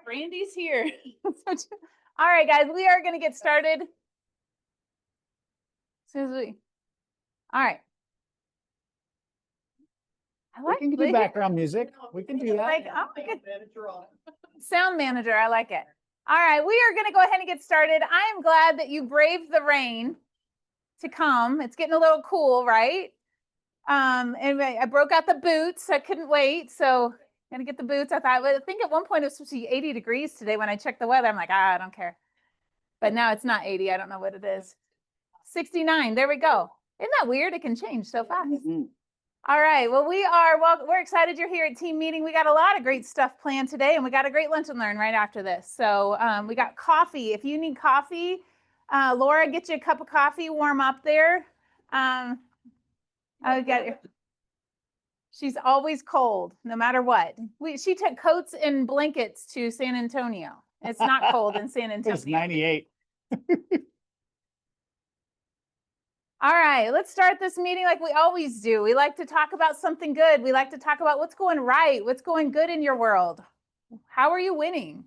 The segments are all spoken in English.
Brandy's here. All right, guys, we are going to get started. As soon as we, all right. We can do background music. We can do that. Like, oh, good. Sound manager, I like it. All right, we are going to go ahead and get started. I am glad that you braved the rain to come. It's getting a little cool, right? And I broke out the boots. I couldn't wait, so I'm gonna get the boots. I think at one point it was supposed to be 80 degrees today. When I checked the weather, I'm like, I don't care. But now it's not 80. I don't know what it is. 69. There we go. Isn't that weird? It can change so fast. All right. Well, we're excited you're here at team meeting. We got a lot of great stuff planned today, and we got a great lunch and learn right after this. So we got coffee. If you need coffee, Laura, get you a cup of coffee, warm up there. I get it. She's always cold, no matter what. She took coats and blankets to San Antonio. It's not cold in San Antonio. It's 98. All right, let's start this meeting like we always do. We like to talk about something good. We like to talk about what's going right, what's going good in your world. How are you winning?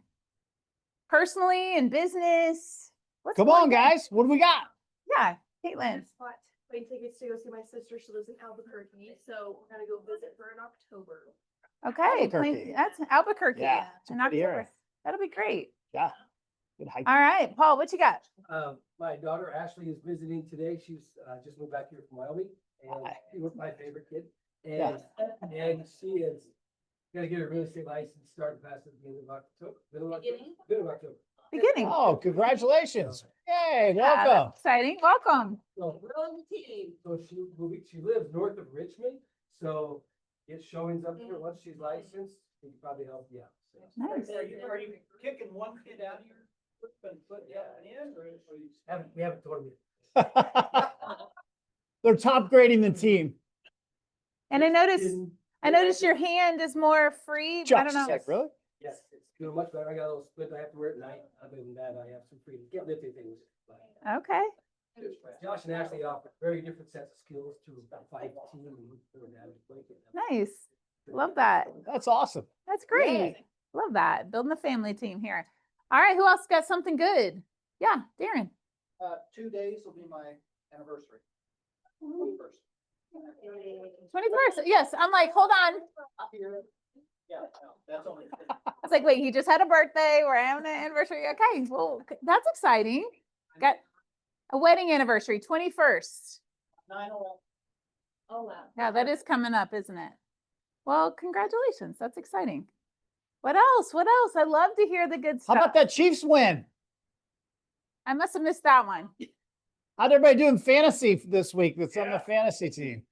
Personally, in business? Come on, guys. What do we got? Yeah, Caitlin. Wait tickets to go see my sister. She lives in Albuquerque, so we're gonna go visit her in October. Okay, Albuquerque. that's Albuquerque. Yeah, it's a in pretty October. area. That'll be great. Yeah. Good hike. All right, Paul, what you got? My daughter Ashley is visiting today. She's just moved back here from Wyoming, and Hi. she was my favorite kid. Yeah. And she is gonna get her real estate license starting fast at the end of October. Middle of October. Beginning. Oh, congratulations. Yay, Yeah, welcome. that's exciting. Welcome. So we're on the team. So she lives north of Richmond, so it's showings up here once she's licensed. She can probably help you out. So. Nice. Are you kicking one kid out of your foot in, or you We haven't told them They're top grading the team. And I noticed your hand is more free. I Josh, don't know. like, really? Yes, it's doing much better. I got a little split I have to wear at night. Other than that, I have some freedom. Can't lift anything. But Okay. Josh and Ashley offer very different sets of skills to about 5 team. Nice. Love that. That's awesome. That's great. Love that. Building the family team here. All right. Who else got something good? Yeah, Darren. 2 days will be my anniversary. 21st. 21st. Yes. I'm like, hold on. Yeah, no, that's only. I was like, wait, he just had a birthday. We're having an anniversary. Okay. Well, that's exciting. Got a wedding anniversary, 21st. 9/11. Oh, wow. Yeah, that is coming up, isn't it? Well, congratulations. That's exciting. What else? What else? I love to hear the good How stuff. about that Chiefs win? I must have missed that one. How'd everybody doing fantasy this week that's on the fantasy team?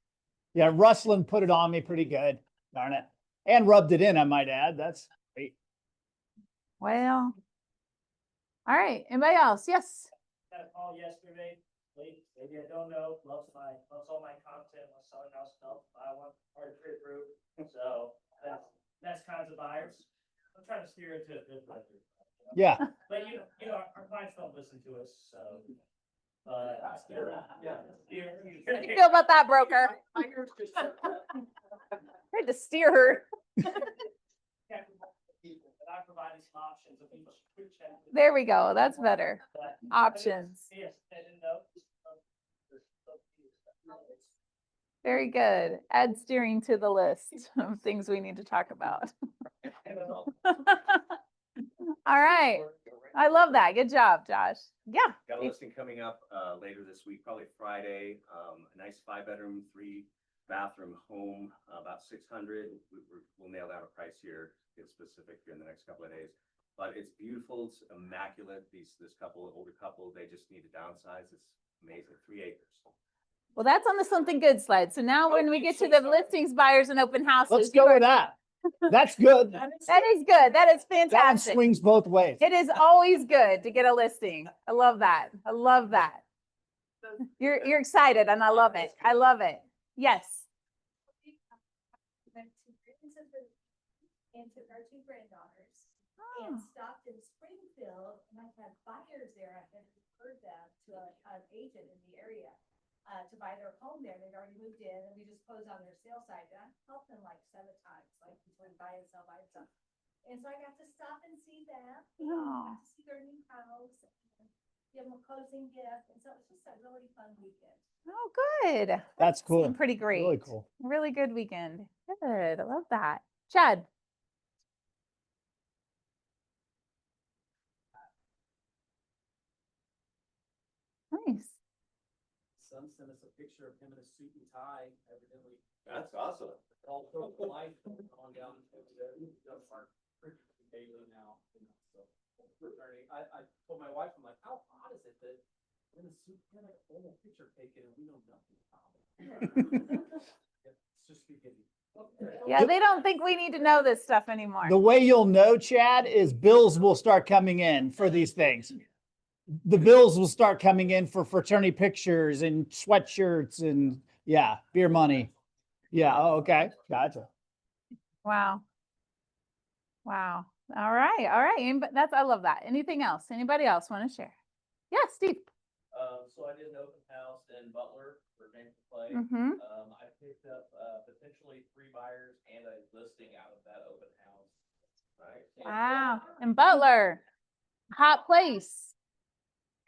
Yeah, Rustlin put it on me pretty good. Darn it. And rubbed it in, I might add. That's great. Well, all right. Anybody else? Yes. Had a call yesterday, maybe I don't know, loves all my content, loves selling house stuff, I want hard to approve, so that's kinds of buyers. I'm trying to steer into a good lender. Yeah. But you know, our clients don't listen to us, so. But How do you feel about that, broker? Had to steer her. I provided some options. If you quick check with- There we go. That's better. But- Options. Yes, I didn't know. Very good. Add steering to the list of things we need to talk about. All right. I love that. Good job, Josh. Yeah. Got a listing coming up later this week, probably Friday. A nice 5-bedroom, 3-bathroom home, about 600. We'll nail down a price here, get specific here in the next couple of days. But it's beautiful, it's immaculate. This older couple, they just need to downsize. It's amazing, 3 acres. Well, that's on the something good slide. So now when we get to the listings, buyers, and open houses. Let's go with that. That's good. That is good. That is That one fantastic. swings both ways. It is always good to get a listing. I love that. I love that. You're excited and I love it. I love it. Yes. Went to Princeton and took our 2 granddaughters Oh. and stopped in Springfield, and I had buyers there. I had referred them to an agent in the area to buy their home there. They'd already moved in, and we just closed on their sale side. And I helped them like 7 times, like between buy and sell, buy and sell. And so I got to stop and see them Oh. See their new house, and give them a closing gift, and so it's just a really fun weekend. Oh, good. That's cool. Seemed pretty great. Really cool. Really good weekend. Good. I love that. Chad. Nice. Son sent us a picture of him in a suit and tie, evidently. That's awesome. All through life, on down to our daily now, so. I told my wife, I'm like, how odd is it that in a suit, kind of a formal picture taken and we know nothing about it? It's just beginning. Yeah, they don't think we need to know this stuff anymore. The way you'll know, Chad, is bills will start coming in for these things. The bills will start coming in for fraternity pictures and sweatshirts and yeah, beer money. Yeah. Oh, okay. Gotcha. Wow. Wow. All right. All right. That's, I love that. Anything else? Anybody else want to share? Yeah, Steve. So I did an open house in Butler for Game to Play. Mm-hmm. I picked up, potentially 3 buyers and a listing out of that open house. Right. Wow. And Butler, hot place.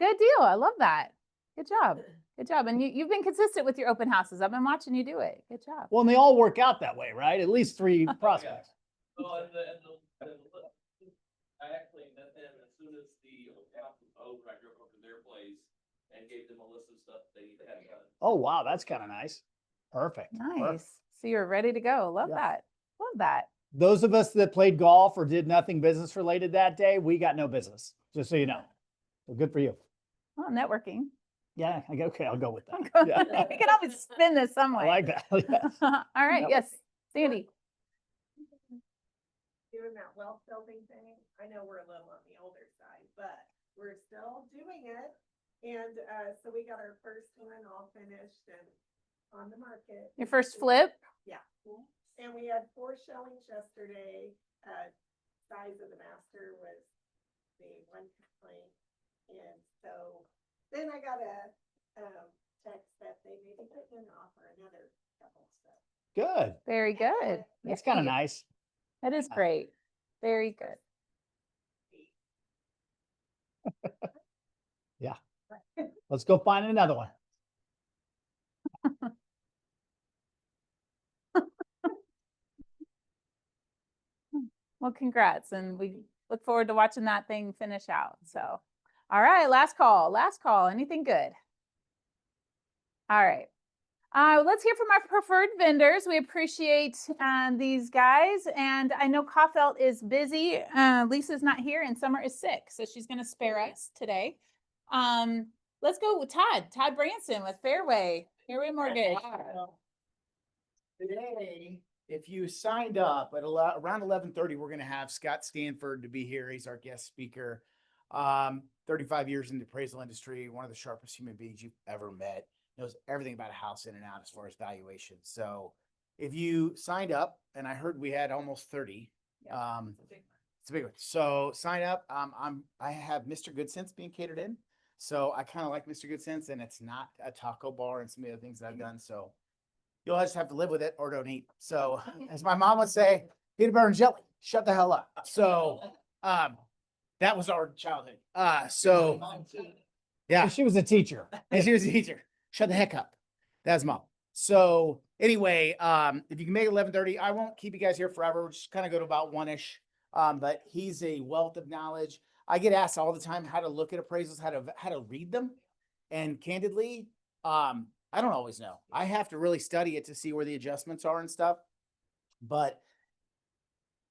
Good deal. I love that. Good job. Good job. And you've been consistent with your open houses. I've been watching you do it. Good job. Well, and they all work out that way, right? At least 3 prospects. Well, I actually met them as soon as the open house was over. I drove over to their place and gave them a list of stuff they had done. Oh, wow. That's kind of nice. Perfect. Perfect. Nice. So you're ready to go. Love Yeah. that. Love that. Those of us that played golf or did nothing business related that day, we got no business, just so you know. So good for you. Well, networking. Yeah. Okay. I'll go with that. Yeah. We can always spin this some I way. like that. Yes. All right. Yep. Yes. Sandy. Doing that wealth building thing, I know we're a little on the older side, but we're still doing it. And so we got our first one all finished and on the market. Your first flip. Yeah. And we had 4 showings yesterday. Size of the master was the one complaint. And so then I got a text that they may be putting an offer another couple stuff. Good. Very good. That's kind of Yay. nice. That is great. Very good. Yeah. Let's go find another one. Well, congrats. And we look forward to watching that thing finish out. So, all right, last call. Last call. Anything good? All right. Let's hear from our preferred vendors. We appreciate these guys. And I know Kaufelt is busy. Lisa's not here and Summer is sick. So she's going to spare us today. Let's go with Todd Branson with Fairway Mortgage. Today, if you signed up at around 11:30, we're going to have Scott Stanford to be here. He's our guest speaker. 35 years in the appraisal industry, one of the sharpest human beings you've ever met. Knows everything about a house in and out as far as valuation. So if you signed up, and I heard we had almost 30, it's a big one. So sign up. I have Mr. Good Sense being catered in. So I kind of like Mr. Good Sense, and it's not a taco bar and some of the other things that I've done. So you'll just have to live with it or don't eat. So as my mom would say, peanut butter and jelly, shut the hell up. So that was our childhood. Yeah. She was a teacher. And she was a teacher. Shut the heck up. That's mom. So anyway, if you can make it 11:30, I won't keep you guys here forever. We'll just kind of go to about 1-ish. But he's a wealth of knowledge. I get asked all the time how to look at appraisals, how to read them. And candidly, I don't always know. I have to really study it to see where the adjustments are and stuff. But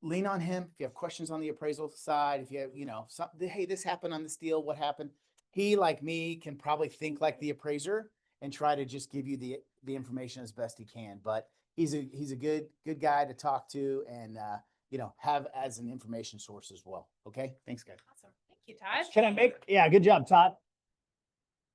lean on him if you have questions on the appraisal side. If you have, something, hey, this happened on this deal, what happened? He, like me, can probably think like the appraiser and try to just give you the information as best he can. But he's a good guy to talk to and have as an information source as well. Okay, thanks, guys. Awesome. Thank you, Todd. Can I good job, Todd.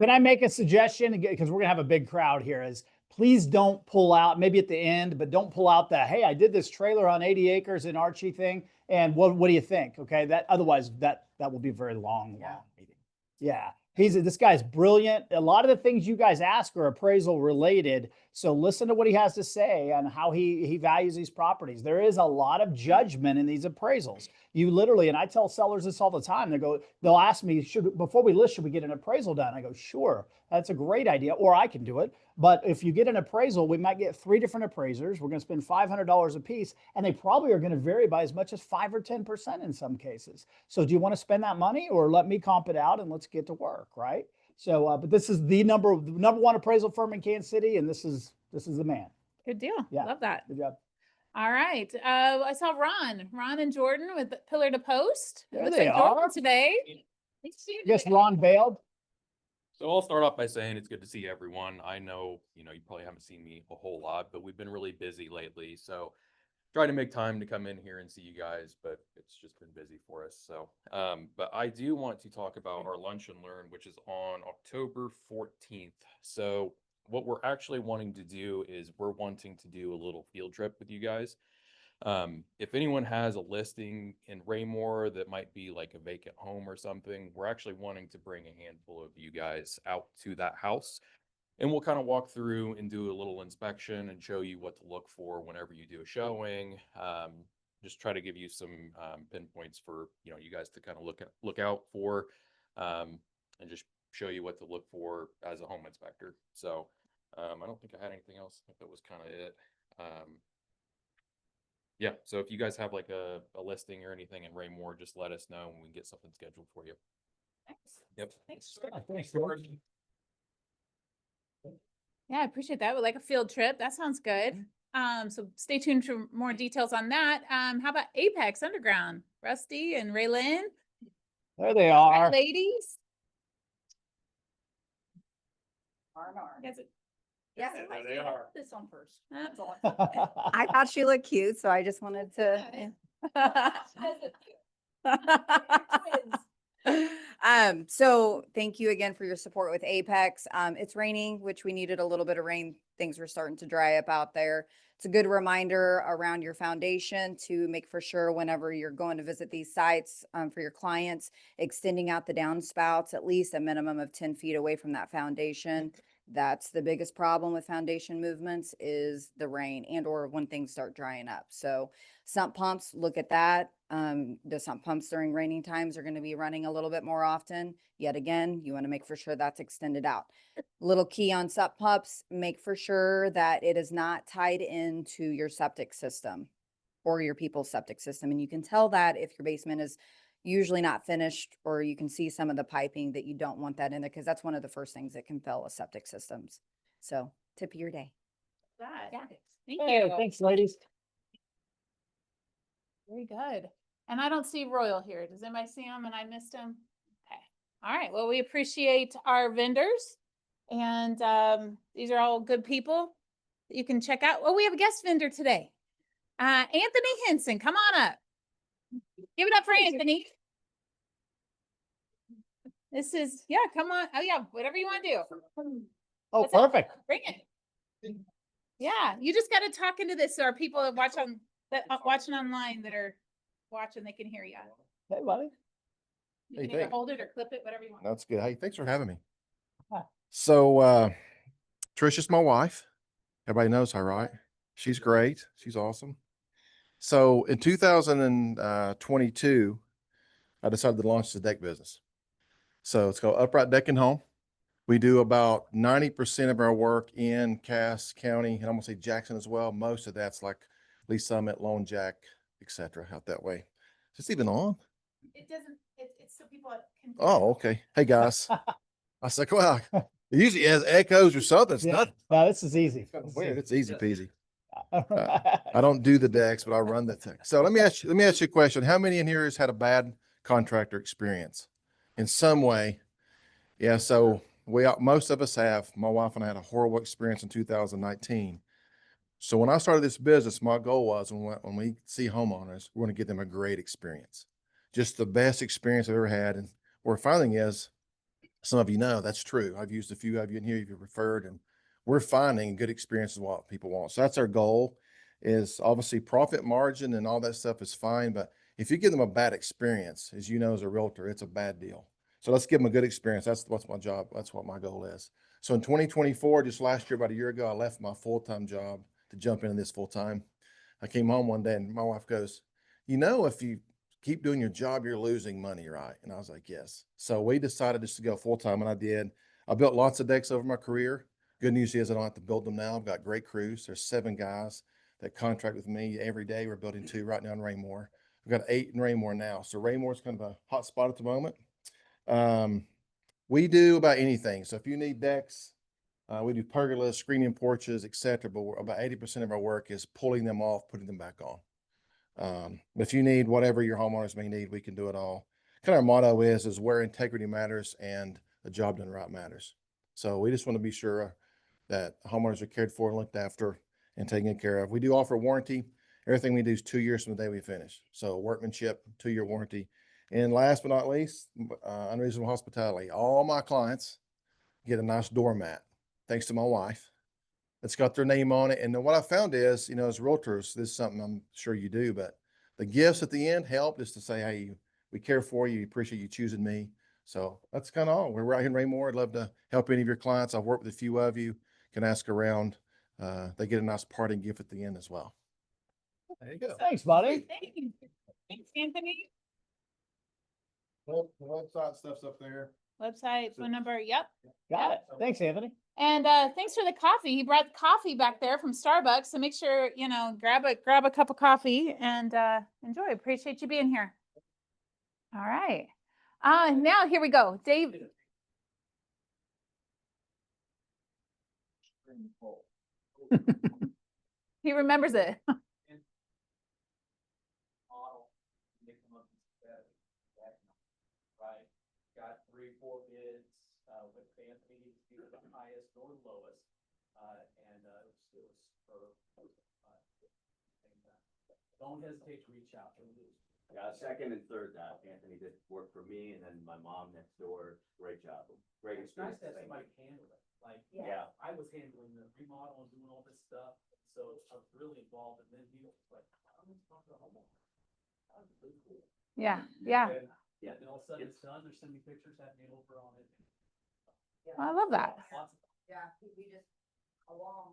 Can I make a suggestion? Because we're gonna have a big crowd here, is please don't pull out, maybe at the end, but don't pull out the, hey, I did this trailer on 80 acres in Archie thing. And what do you think? Okay. Otherwise that will be a very long meeting. Yeah. This guy's brilliant. A lot of the things you guys ask are appraisal related. So listen to what he has to say on how he values these properties. There is a lot of judgment in these appraisals. You literally, and I tell sellers this all the time. They'll ask me, before we list, should we get an appraisal done? I go, sure, that's a great idea, or I can do it. But if you get an appraisal, we might get 3 different appraisers. We're going to spend $500 a piece, and they probably are going to vary by as much as 5 or 10% in some cases. So do you want to spend that money, or let me comp it out and let's get to work, right? So, but this is the number one appraisal firm in Kansas City, and this is the man. Good deal. Yeah. Love that. Good job. All right. I saw Ron and Jordan with Pillar to Post. There Looks they like Jordan are. today. Nice to see you I guess today. Ron bailed. So I'll start off by saying it's good to see everyone. I know, you probably haven't seen me a whole lot, but we've been really busy lately. So try to make time to come in here and see you guys, but it's just been busy for us. So, but I do want to talk about our Lunch and Learn, which is on October 14th. So what we're actually wanting to do is we're wanting to do a little field trip with you guys. If anyone has a listing in Raymore that might be like a vacant home or something, we're actually wanting to bring a handful of you guys out to that house. And we'll kind of walk through and do a little inspection and show you what to look for whenever you do a showing. Just try to give you some pinpoints for you guys to kind of look out for, and just show you what to look for as a home inspector. So I don't think I had anything else. I think that was kind of it. Yeah, so if you guys have like a listing or anything in Raymore, just let us know and we can get something scheduled for you. Thanks. Yep. Thanks. Thanks, Jordan. Yeah, I appreciate that. Like a field trip. That sounds good. So stay tuned for more details on that. How about Apex Underground? Rusty and Raylyn? There they All are. right, ladies. Yes, it- Yeah. They are. This one first. That's all. I thought she looked cute, so I just wanted to. So thank you again for your support with Apex. It's raining, which we needed a little bit of rain. Things were starting to dry up out there. It's a good reminder around your foundation to make for sure whenever you're going to visit these sites for your clients, extending out the downspouts at least a minimum of 10 feet away from that foundation. That's the biggest problem with foundation movements is the rain and or when things start drying up. So sump pumps, look at that. The sump pumps during raining times are going to be running a little bit more often. Yet again, you want to make for sure that's extended out. Little key on sump pumps, make for sure that it is not tied into your septic system or your people's septic system. And you can tell that if your basement is usually not finished, or you can see some of the piping that you don't want that in there, because that's one of the first things that can fail with septic systems. So tip of your day. That. Yeah. Thank Hey, you. thanks, ladies. Very good. And I don't see Royal here. Does anybody see him and I missed him? Okay. All right. Well, we appreciate our vendors, and these are all good people that you can check out. Oh, we have a guest vendor today. Anthony Henson, come on up. Give it up for Anthony. This is, yeah, come on. Oh yeah, whatever you want to do. Oh, What's up? perfect. Bring it. Yeah, you just got to talk into this so our people that watch on that watching online that are watching, they can hear you. Hey, buddy. You Hey, can either thanks. hold it or clip it, whatever you want. That's good. Hey, thanks for having me. Huh. So, Trisha's my wife. Everybody knows her, right? She's great. She's awesome. So in 2022, I decided to launch the deck business. So it's called Upright Deck and Home. We do about 90% of our work in Cass County, and I'm gonna say Jackson as well. Most of that's like Lee Summit, Lone Jack, etc. out that way. Is this even on? It doesn't, it's so people can. Oh, okay. Hey guys. I was like, wow, it usually has echoes or something. It's Yeah. not No, this is easy. kind This of is weird. It's easy peasy. easy. I don't do the decks, but I run the tech. So let me ask you a question. How many in here has had a bad contractor experience in some way? Yeah. So most of us have. My wife and I had a horrible experience in 2019. So when I started this business, my goal was when we see homeowners, we're going to give them a great experience, just the best experience I've ever had. And what we're finding is, some of you know that's true. I've used a few of you in here, you've referred, and we're finding good experiences what people want. So that's our goal. Is obviously profit margin and all that stuff is fine, but if you give them a bad experience, as you know, as a realtor, it's a bad deal. So let's give them a good experience. That's what's my job. That's what my goal is. So in 2024, just last year, about a year ago, I left my full-time job to jump into this full-time. I came home one day and my wife goes, you know, if you keep doing your job, you're losing money, right? And I was like, yes. So we decided just to go full-time, and I did. I built lots of decks over my career. Good news is I don't have to build them now. I've got great crews. There's 7 guys that contract with me every day. We're building 2 right now in Raymore. We've got 8 in Raymore now. So Raymore's kind of a hot spot at the moment. We do about anything. So if you need decks, we do pergolas, screening porches, etc. But about 80% of our work is pulling them off, putting them back on. But if you need whatever your homeowners may need, we can do it all. Kind of our motto is where integrity matters and a job done right matters. So we just want to be sure that homeowners are cared for and looked after and taken care of. We do offer warranty. Everything we do is 2 years from the day we finish. So workmanship, 2-year warranty. And last but not least, unreasonable hospitality. All my clients get a nice doormat, thanks to my wife. It's got their name on it. And then what I found is, you know, as realtors, this is something I'm sure you do, but the gifts at the end help just to say, hey, we care for you. We appreciate you choosing me. So that's kind of all. We're right here in Raymore. I'd love to help any of your clients. I've worked with a few of you. Can ask around. They get a nice parting gift at the end as well. There you go. Thanks, buddy. Thank you. Thanks, Anthony. Well, the website stuff's up there. Website, phone number, yep. Got it. Thanks, Anthony. And thanks for the coffee. He brought the coffee back there from Starbucks. So make sure, you know, grab a cup of coffee and enjoy. Appreciate you being here. All right. Now here we go. Dave. He remembers it. Model, they come up and said, right, got 3-4 bids, with Anthony, he was the highest or lowest, and, it was for, don't hesitate to reach out. Yeah, second and third, Anthony did work for me, and then my mom next door, great job, great It's nice experience. to have somebody handle it, like, Yeah. I was handling the remodel and doing all this stuff, so I was really involved, and then he was like, I'm gonna talk to the homeowner. That was really cool. Yeah, yeah. And, yeah, then all of a sudden it's done, they're sending me pictures, having me over on it. I love that. Lots of Yeah, we just, a long,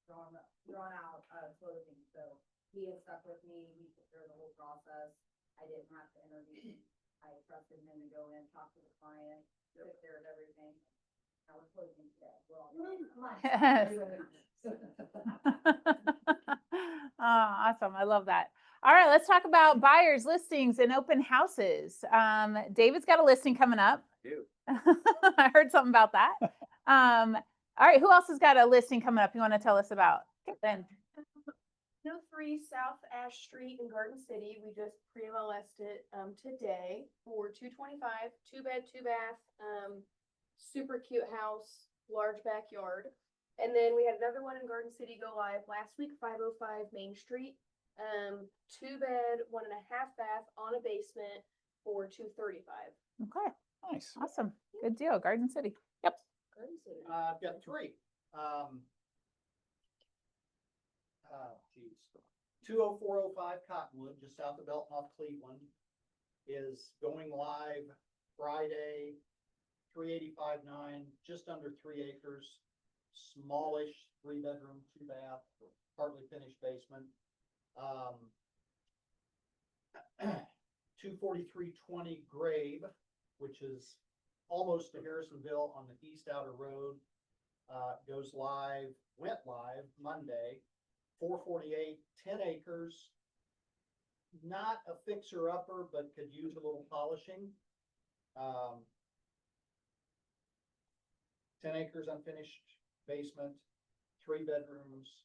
drawn out, closing, so he has stuck with me, he took care of the whole process. I didn't have to interview, I trusted him to go in, talk to the client, took care of everything. Now we're closing today. Well, Yes. Oh, awesome. I love that. All right, let's talk about buyers, listings, and open houses. David's got a listing coming up. I do. I heard something about that. All right, who else has got a listing coming up you want to tell us about? Then. 3 South Ash Street in Garden City. We just pre-MLS'd it today for 225, 2-bed, 2-bath, super cute house, large backyard. And then we had another one in Garden City go live last week, 505 Main Street, 2-bed, 1.5-bath on a basement for 235. Okay, Nice. awesome. Good deal. Garden City. Yep. Garden City. I've got 3. 20405 Cottonwood, just south of Belton off Cleveland, is going live Friday, 385.9, just under 3 acres, smallish 3-bedroom, 2-bath, partly finished basement. 24320 Grabe, which is almost to Harrisonville on the East Outer Road, went live Monday. 448, 10 acres, not a fixer upper, but could use a little polishing. 10 acres unfinished basement, 3 bedrooms,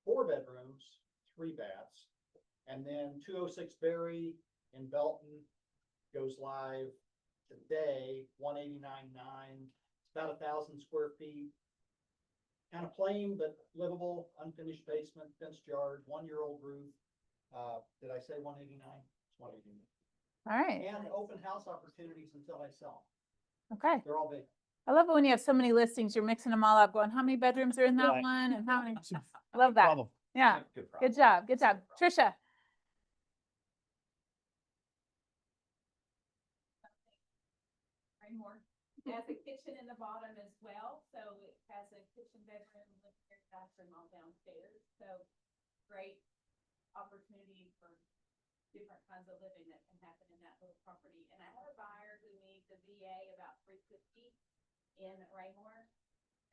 4 bedrooms, 3 baths. And then 206 Berry in Belton goes live today, 189.9. It's about 1,000 square feet. Kind of plain, but livable, unfinished basement, fenced yard, 1-year-old roof. Did I say 189? It's 189. All right. And open house opportunities until I sell. Okay. They're all big. I love it when you have so many listings, you're mixing them all up, going, how many bedrooms are in that Right. one and how many? I love that. Problem. Yeah. Good problem. Good job. Good job. Trisha. Raymore. It has a kitchen in the bottom as well, so it has a kitchen, bedroom, living area, bathroom all downstairs, so great opportunity for different kinds of living that can happen in that little property. And I have a buyer who needs a VA about 350 in Raymore,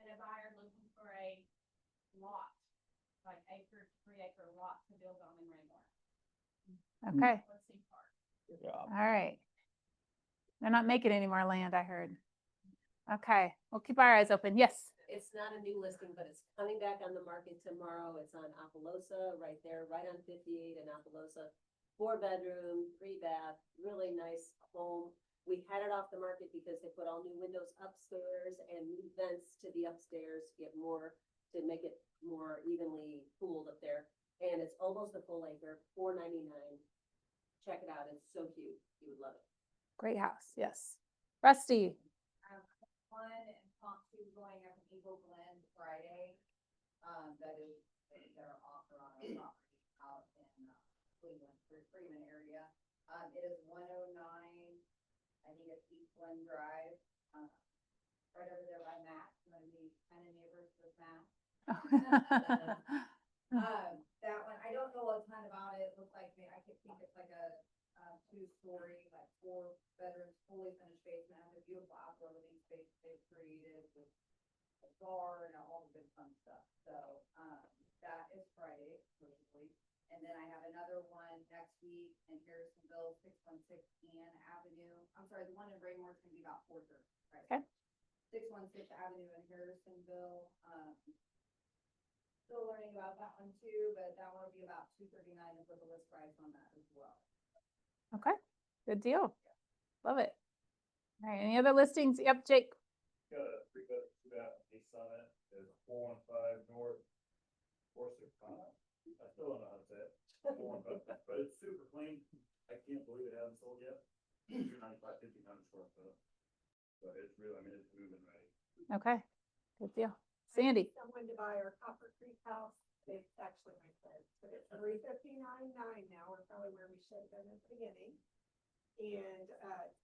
and a buyer looking for a lot, like 3-acre lot to build on in Raymore. Okay. Listing part. Good job. All right. They're not making any more land, I heard. Okay, we'll keep our eyes open. Yes. It's not a new listing, but it's coming back on the market tomorrow. It's on Apaloosa, right there, right on 58 in Apaloosa. 4-bedroom, 3-bath, really nice home. We had it off the market because they put all new windows upstairs and new vents to the upstairs to get more, to make it more evenly cooled up there. And it's almost a full acre, $499. Check it out. It's so cute. You would love it. Great house. Yes. Rusty. One and comp two going up in Eagle Glen Friday. That is their offer on a property out in Cleveland, Freeman area. It is 109. I think it's East Glen Drive. Right over there by Matt. One of the kind of neighbors with Matt. That one, I don't know a ton about it. It looks like I could think it's like a 2-story, like 4 bedrooms, fully finished basement, has a beautiful outdoor living space they've created with a bar and all the good fun stuff. So, that is Friday, supposedly. And then I have another one next week in Harrisonville, 616 Ann Avenue. I'm sorry, the one in Raymore is gonna be about 430, right? Okay. 616 Avenue in Harrisonville. Still learning about that one too, but that one will be about 239 and put the list price on that as well. Okay, good deal. Love it. All right, any other listings? Yep, Jake. Got a 3-bedroom, 2-bath, East Summit, is 415 North, 465. I still don't know how to say it. 415, but it's super clean. I can't believe it hasn't sold yet. 95, 50 square foot. But it's really, I mean, it's moving ready. Okay, good deal. Sandy. Someone to buy our Copper Creek house. It's actually my friend, but it's $359.9 now. We're probably where we should have been at the beginning. And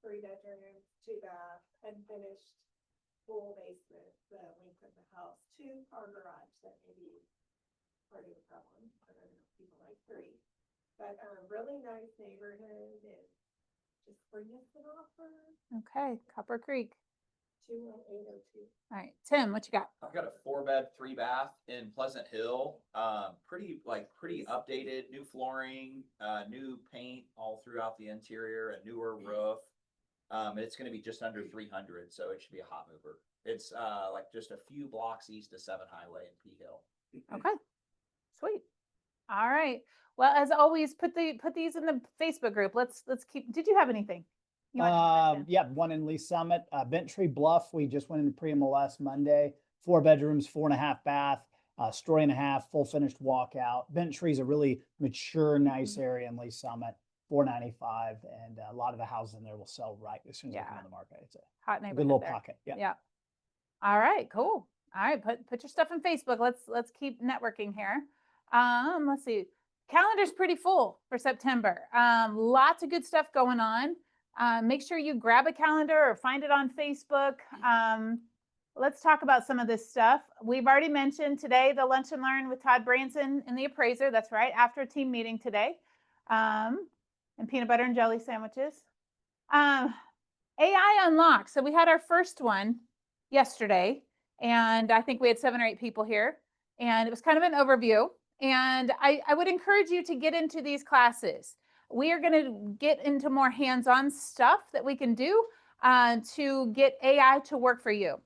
3 bedrooms, 2-bath, unfinished full basement, the length of the house, 2-car garage. That may be part of the problem. I don't know, people like 3. But really nice neighborhood and just bring us an offer. Okay, Copper Creek. 21802. All right, Tim, what you got? I've got a 4-bed, 3-bath in Pleasant Hill. Pretty updated, new flooring, new paint all throughout the interior, a newer roof. It's gonna be just under 300, so it should be a hot mover. It's like just a few blocks east of 7 Highway in P Hill. Okay, sweet. All right. Well, as always, put these in the Facebook group. Let's keep. Did you have anything? You wanted to mention? Yeah, one in Lee Summit, Bent Tree Bluff. We just went into pre-MLS Monday. 4 bedrooms, 4.5 bath, story and a half, full finished walkout. Bent Tree's a really mature, nice area in Lee Summit. 495, and a lot of the houses in there will sell right as soon as they come on the market. It's a Hot good neighborhood little there. pocket. Yeah. Yeah. All right, cool. All right, put your stuff on Facebook. Let's keep networking here. Let's see. Calendar's pretty full for September. Lots of good stuff going on. Make sure you grab a calendar or find it on Facebook. Let's talk about some of this stuff. We've already mentioned today the Lunch and Learn with Todd Branson and the Appraiser. That's right, after a team meeting today. And peanut butter and jelly sandwiches. AI Unlocked. So we had our first one yesterday, and I think we had 7 or 8 people here, and it was kind of an overview. And I would encourage you to get into these classes. We are going to get into more hands-on stuff that we can do to get AI to work for you.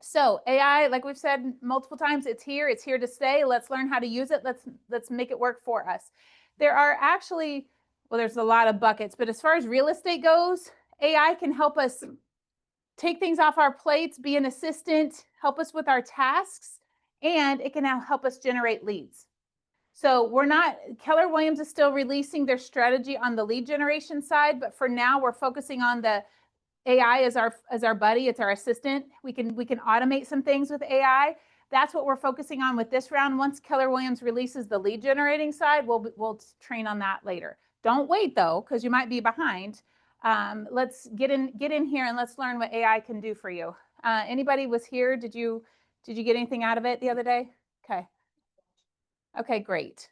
So AI, like we've said multiple times, it's here to stay. Let's learn how to use it. Let's make it work for us. There are actually, well, there's a lot of buckets, but as far as real estate goes, AI can help us take things off our plates, be an assistant, help us with our tasks, and it can now help us generate leads. So Keller Williams is still releasing their strategy on the lead generation side, but for now we're focusing on the AI as our buddy. It's our assistant. We can automate some things with AI. That's what we're focusing on with this round. Once Keller Williams releases the lead generating side, we'll train on that later. Don't wait though, because you might be behind. let's get in here and let's learn what AI can do for you. Anybody was here? Did you get anything out of it the other day? Okay. Okay, great.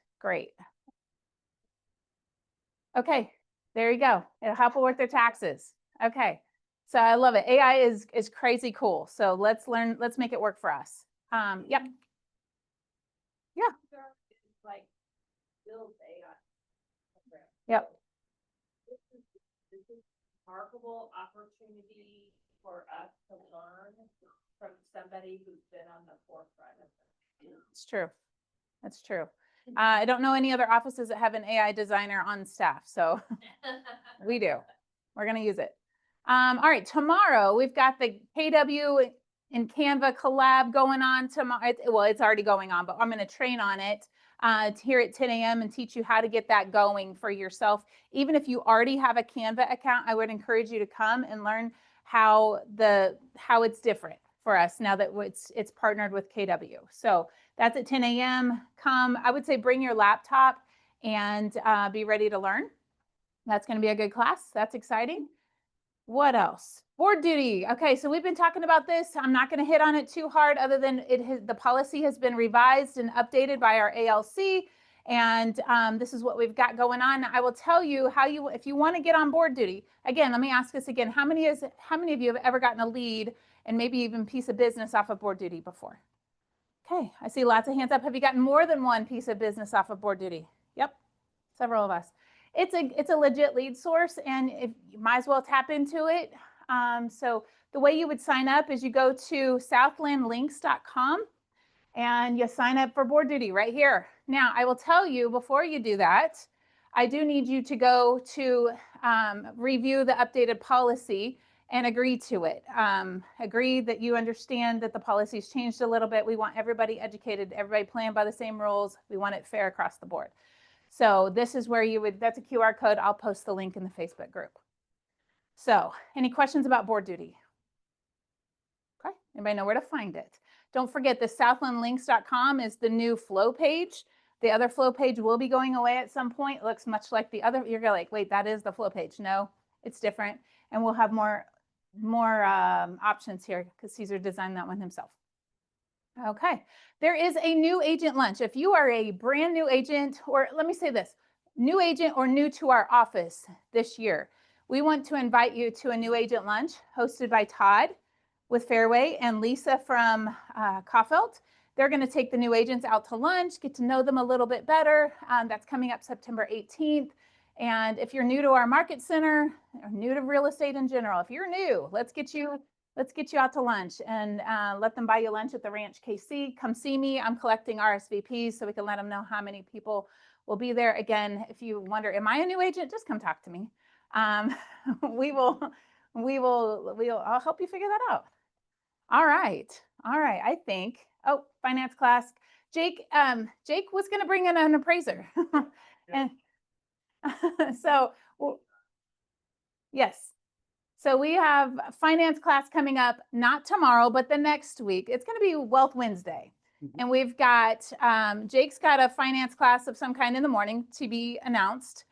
Okay, there you go. It'll help them with their taxes. Okay, so I love it. AI is crazy cool. So let's make it work for us. Yep. Yeah. Like, build AI. Yep. This is remarkable opportunity for us to learn from somebody who's been on the forefront of it. It's true. That's true. I don't know any other offices that have an AI designer on staff, so we do. We're going to use it. All right, tomorrow we've got the KW and Canva collab going on tomorrow. Well, it's already going on, but I'm going to train on it here at 10 a.m. and teach you how to get that going for yourself. Even if you already have a Canva account, I would encourage you to come and learn how it's different for us now that it's partnered with KW. So that's at 10 a.m. Come, I would say bring your laptop and be ready to learn. That's going to be a good class. That's exciting. What else? Board duty. Okay, so we've been talking about this. I'm not going to hit on it too hard other than the policy has been revised and updated by our ALC. And this is what we've got going on. I will tell you if you want to get on board duty, again, let me ask this again. How many of you have ever gotten a lead and maybe even piece of business off of board duty before? Okay, I see lots of hands up. Have you gotten more than one piece of business off of board duty? Yep, several of us. It's a legit lead source, and you might as well tap into it. So the way you would sign up is you go to southlandlinks.com and you sign up for board duty right here. Now, I will tell you before you do that, I do need you to go to review the updated policy and agree to it. Agree that you understand that the policy's changed a little bit. We want everybody educated, everybody playing by the same rules. We want it fair across the board. So this is where that's a QR code. I'll post the link in the Facebook group. So any questions about board duty? Okay, anybody know where to find it? Don't forget the southlandlinks.com is the new flow page. The other flow page will be going away at some point. It looks much like the other. You're like, wait, that is the flow page. No, it's different. And we'll have more options here because Caesar designed that one himself. Okay, there is a new agent lunch. If you are a brand new agent, or let me say this, new agent or new to our office this year, we want to invite you to a new agent lunch hosted by Todd with Fairway and Lisa from Kaufelt. They're going to take the new agents out to lunch, get to know them a little bit better. That's coming up September 18th. And if you're new to our market center, or new to real estate in general, if you're new, let's get you out to lunch and let them buy you lunch at the Ranch KC. Come see me. I'm collecting RSVPs so we can let them know how many people will be there. Again, if you wonder, am I a new agent? Just come talk to me. I'll help you figure that out. All right. I think, finance class. Jake was going to bring in an appraiser. And so, yes. So we have finance class coming up, not tomorrow, but the next week. It's going to be Wealth Wednesday. And we've got, Jake's got a finance class of some kind in the morning to be announced.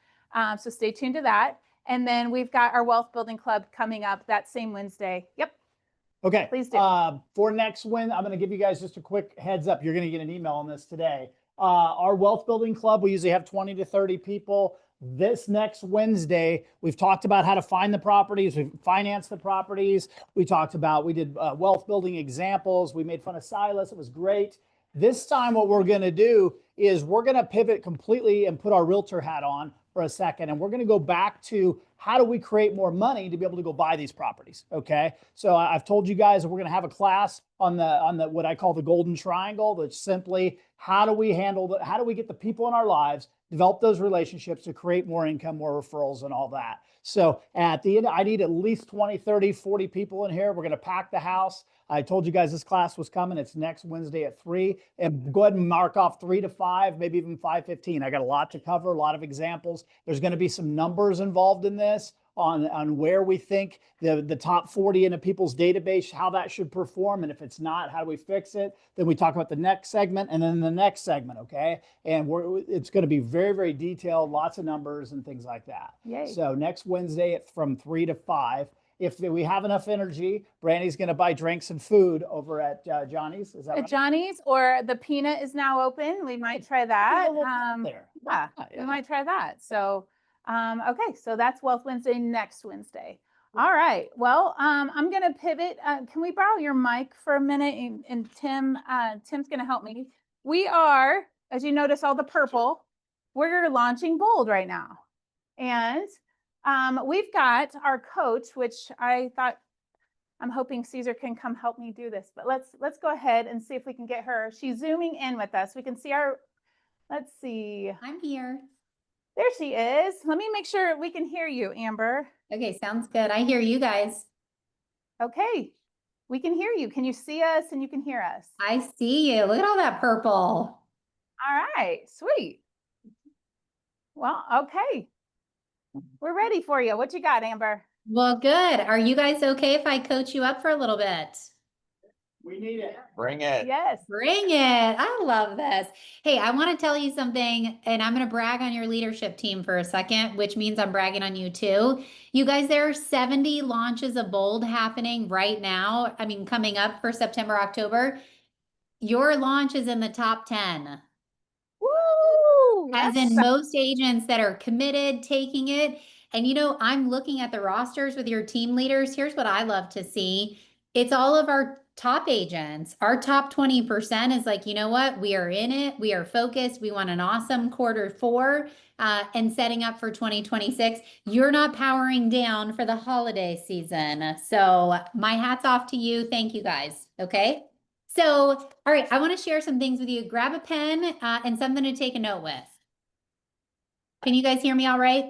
So stay tuned to that. And then we've got our Wealth Building Club coming up that same Wednesday. Yep. Okay. Please do. For next Wednesday, I'm going to give you guys just a quick heads up. You're going to get an email on this today. Our Wealth Building Club, we usually have 20 to 30 people. This next Wednesday, we've talked about how to find the properties. We've financed the properties. We did wealth building examples. We made fun of Silas. It was great. This time, what we're going to do is we're going to pivot completely and put our realtor hat on for a second. And we're going to go back to how do we create more money to be able to go buy these properties. Okay. So I've told you guys that we're going to have a class on the what I call the golden triangle. That's simply how do we get the people in our lives, develop those relationships to create more income, more referrals, and all that. So at the end, I need at least 20, 30, 40 people in here. We're going to pack the house. I told you guys this class was coming. It's next Wednesday at 3. And go ahead and mark off 3 to 5, maybe even 5:15. I got a lot to cover, a lot of examples. There's going to be some numbers involved in this on where we think the top 40 in a people's database, how that should perform. And if it's not, how do we fix it? Then we talk about the next segment and then the next segment. Okay. And it's going to be very, very detailed, lots of numbers and things like that. Yay. So next Wednesday from 3 to 5. If we have enough energy, Brandy's going to buy drinks and food over at Johnny's. Is that At right? Johnny's, or the Peanut is now open. We might try that. There. Yeah, we might try that. So, okay, so that's Wealth Wednesday next Wednesday. All right. Well, I'm gonna pivot. Can we borrow your mic for a minute? And Tim, Tim's gonna help me. We are, as you notice, all the purple. We're launching Bold right now, and we've got our coach, which I thought, I'm hoping Caesar can come help me do this. But let's go ahead and see if we can get her. She's zooming in with us. We can see our. Let's see. I'm here. There she is. Let me make sure we can hear you, Amber. Okay, sounds good. I hear you guys. Okay, we can hear you. Can you see us and you can hear us? I see you. Look at all that purple. All right, sweet. Well, okay. We're ready for you. What you got, Amber? Well, good. Are you guys okay if I coach you up for a little bit? We need it. Bring it. Yes. Bring it. I love this. Hey, I want to tell you something, and I'm going to brag on your leadership team for a second, which means I'm bragging on you too. You guys, there are 70 launches of Bold happening right now. I mean, coming up for September, October. Your launch is in the top 10. Woo! As in most agents that are committed, taking it. And you know, I'm looking at the rosters with your team leaders. Here's what I love to see. It's all of our top agents. Our top 20% is like, you know what? We are in it. We are focused. We want an awesome quarter 4 and setting up for 2026. You're not powering down for the holiday season. So my hat's off to you. Thank you guys. Okay. So, all right. I want to share some things with you. Grab a pen and something to take a note with. Can you guys hear me all right?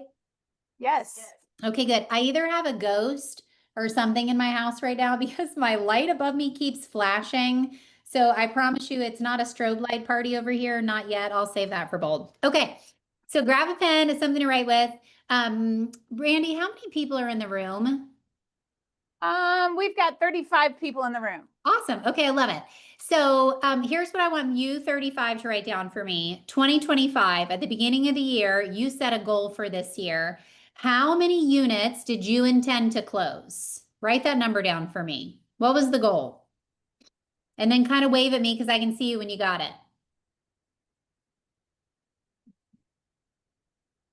Yes. Okay, good. I either have a ghost or something in my house right now because my light above me keeps flashing. So I promise you it's not a strobe light party over here. Not yet. I'll save that for Bold. Okay. So grab a pen. It's something to write with. Brandy, how many people are in the room? We've got 35 people in the room. Awesome. Okay, I love it. So here's what I want you 35 to write down for me. 2025, at the beginning of the year, you set a goal for this year. How many units did you intend to close? Write that number down for me. What was the goal? And then kind of wave at me because I can see you when you got it.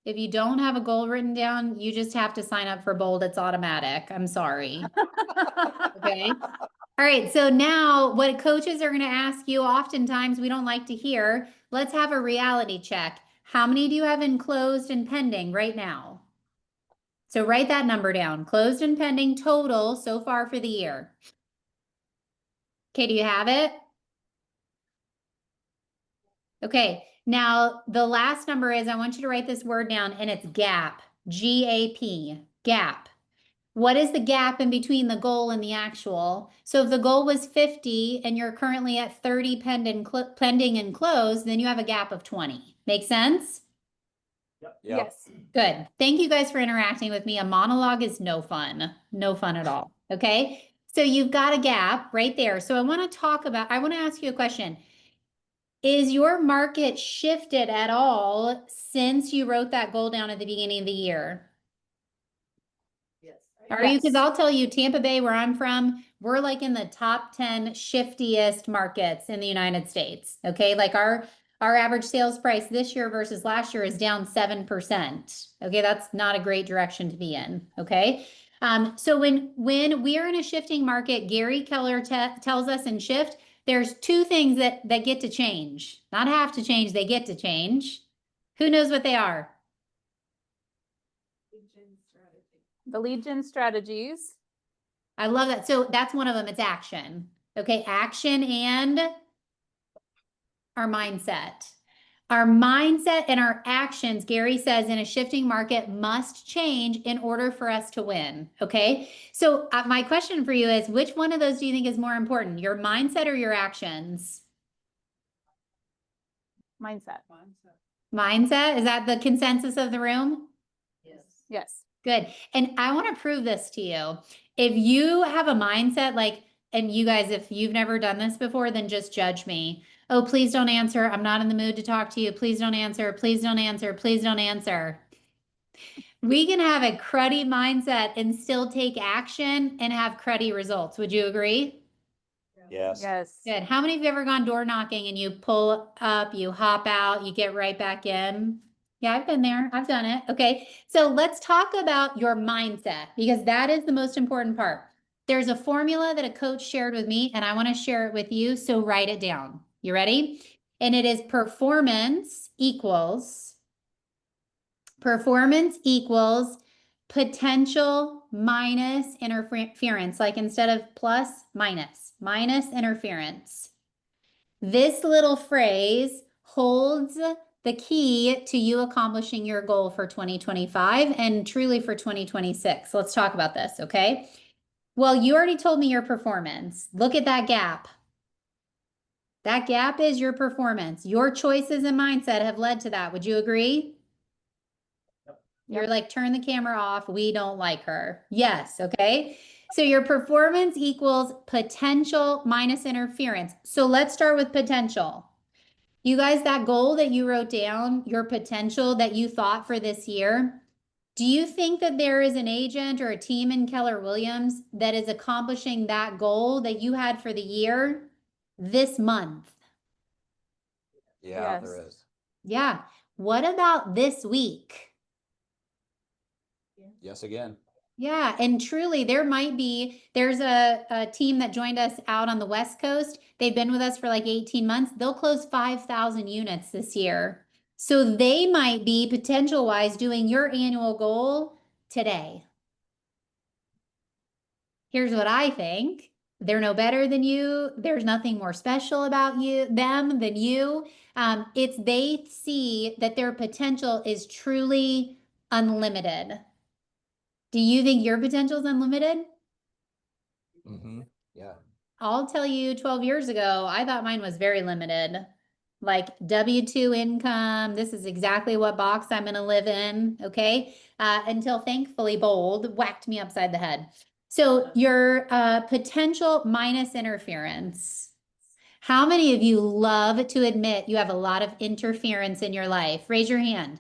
If you don't have a goal written down, you just have to sign up for Bold. It's automatic. I'm sorry. Okay. All right. So now what coaches are going to ask you, oftentimes we don't like to hear, let's have a reality check. How many do you have in closed and pending right now? So write that number down. Closed and pending total so far for the year. Okay. Do you have it? Okay. Now, the last number is, I want you to write this word down, and it's gap, G-A-P, gap. What is the gap in between the goal and the actual? So if the goal was 50 and you're currently at 30 pending and closed, then you have a gap of 20. Make sense? Yep. Yes. Good. Thank you guys for interacting with me. A monologue is no fun. No fun at all. Okay. So you've got a gap right there. So I want to ask you a question. Is your market shifted at all since you wrote that goal down at the beginning of the year? Yes. Are you? Because I'll tell you, Tampa Bay, where I'm from, we're like in the top 10 shiftiest markets in the United States. Okay. Like our average sales price this year versus last year is down 7%. Okay. That's not a great direction to be in. Okay. So when we are in a shifting market, Gary Keller tells us in Shift, there's two things that get to change. Not have to change, they get to change. Who knows what they are? The lead gen strategies. I love that. So that's one of them. It's action. Okay, action and our mindset. Our mindset and our actions, Gary says, in a shifting market must change in order for us to win. Okay. So my question for you is, which one of those do you think is more important? Your mindset or your actions? Mindset. Mindset. Is that the consensus of the room? Yes. Yes. Good. And I want to prove this to you. If you have a mindset like, and you guys, if you've never done this before, then just judge me. Oh, please don't answer. I'm not in the mood to talk to you. Please don't answer. Please don't answer. Please don't answer. We can have a cruddy mindset and still take action and have cruddy results. Would you agree? Yes. Yes. Good. How many of you have ever gone door knocking and you pull up, you hop out, you get right back in? Yeah, I've been there. I've done it. Okay. So let's talk about your mindset because that is the most important part. There's a formula that a coach shared with me and I want to share it with you. So write it down. You ready? And it is performance equals potential minus interference. Like instead of plus, minus interference. This little phrase holds the key to you accomplishing your goal for 2025 and truly for 2026. Let's talk about this, okay? Well, you already told me your performance. Look at that gap. That gap is your performance. Your choices and mindset have led to that. Would you agree? You're like, turn the camera off. We don't like her. Yes. Okay. So your performance equals potential minus interference. So let's start with potential. You guys, that goal that you wrote down, your potential that you thought for this year, do you think that there is an agent or a team in Keller Williams that is accomplishing that goal that you had for the year this month? Yeah, Yes. there is. Yeah. What about this week? Yes, again. Yeah, and truly there's a team that joined us out on the West Coast. They've been with us for like 18 months. They'll close 5,000 units this year. So they might be potential wise doing your annual goal today. Here's what I think. They're no better than you. There's nothing more special about them than you. It's they see that their potential is truly unlimited. Do you think your potential is unlimited? Mm-hmm. Yeah. I'll tell you 12 years ago, I thought mine was very limited. Like W-2 income, this is exactly what box I'm going to live in, okay? Until thankfully Bold whacked me upside the head. So your potential minus interference. How many of you love to admit you have a lot of interference in your life? Raise your hand.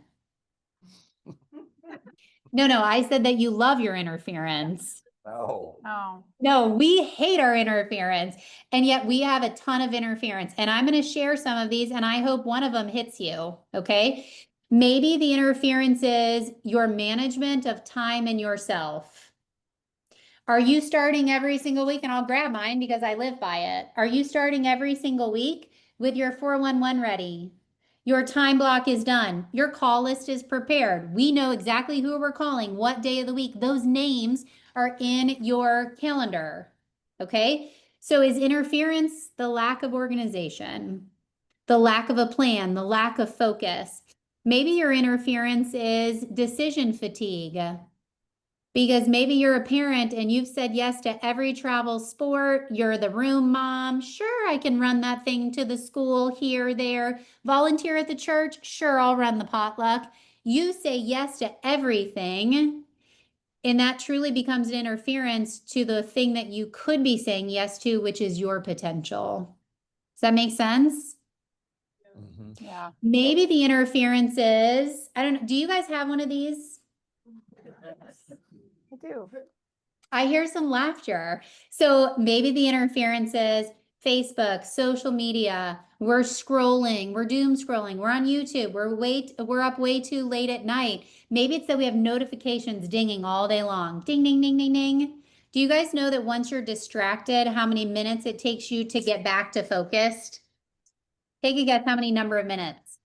No, I said that you love your interference. Oh. Oh. No, we hate our interference, and yet we have a ton of interference. And I'm going to share some of these, and I hope one of them hits you, okay? Maybe the interference is your management of time and yourself. Are you starting every single week? And I'll grab mine because I live by it. Are you starting every single week with your 411 ready? Your time block is done. Your call list is prepared. We know exactly who we're calling, what day of the week. Those names are in your calendar. Okay? So is interference the lack of organization, the lack of a plan, the lack of focus? Maybe your interference is decision fatigue. Because maybe you're a parent and you've said yes to every travel sport. You're the room mom. Sure, I can run that thing to the school here, there. Volunteer at the church. Sure, I'll run the potluck. You say yes to everything. And that truly becomes an interference to the thing that you could be saying yes to, which is your potential. Does that make sense? Mm-hmm. Yeah. Maybe the interference is, I don't know, do you guys have one of these? I do. I hear some laughter. So maybe the interference is Facebook, social media. We're scrolling, we're doom scrolling, we're on YouTube, we're up way too late at night. Maybe it's that we have notifications dinging all day long. Ding, ding, ding, ding, ding. Do you guys know that once you're distracted, how many minutes it takes you to get back to focused? Take a guess how many number of minutes?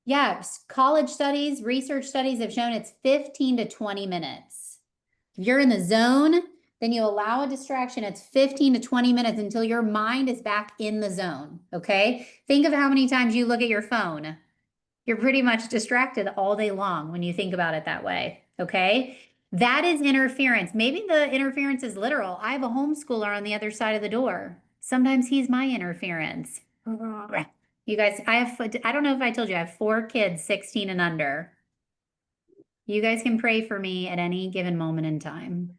Yes, college studies, research studies have shown it's 15 to 20 minutes. If you're in the zone, then you allow a distraction. It's 15 to 20 minutes until your mind is back in the zone, okay? Think of how many times you look at your phone. You're pretty much distracted all day long when you think about it that way, okay? That is interference. Maybe the interference is literal. I have a homeschooler on the other side of the door. Sometimes he's my interference. You guys, I don't know if I told you, I have 4 kids, 16 and under. You guys can pray for me at any given moment in time.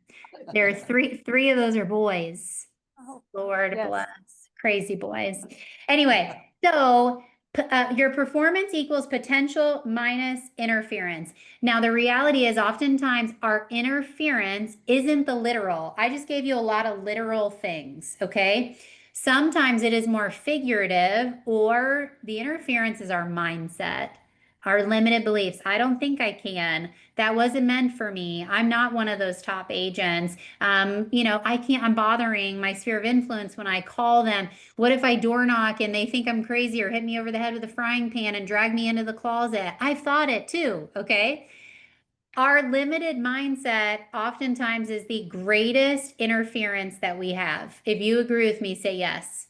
There are three of those are boys. Lord Yes. bless. Crazy boys. Anyway, so your performance equals potential minus interference. Now, the reality is oftentimes our interference isn't the literal. I just gave you a lot of literal things, okay? Sometimes it is more figurative, or the interference is our mindset, our limited beliefs. I don't think I can. That wasn't meant for me. I'm not one of those top agents. I'm bothering my sphere of influence when I call them. What if I door knock and they think I'm crazy or hit me over the head with a frying pan and drag me into the closet? I've thought it too, okay? Our limited mindset oftentimes is the greatest interference that we have. If you agree with me, say yes.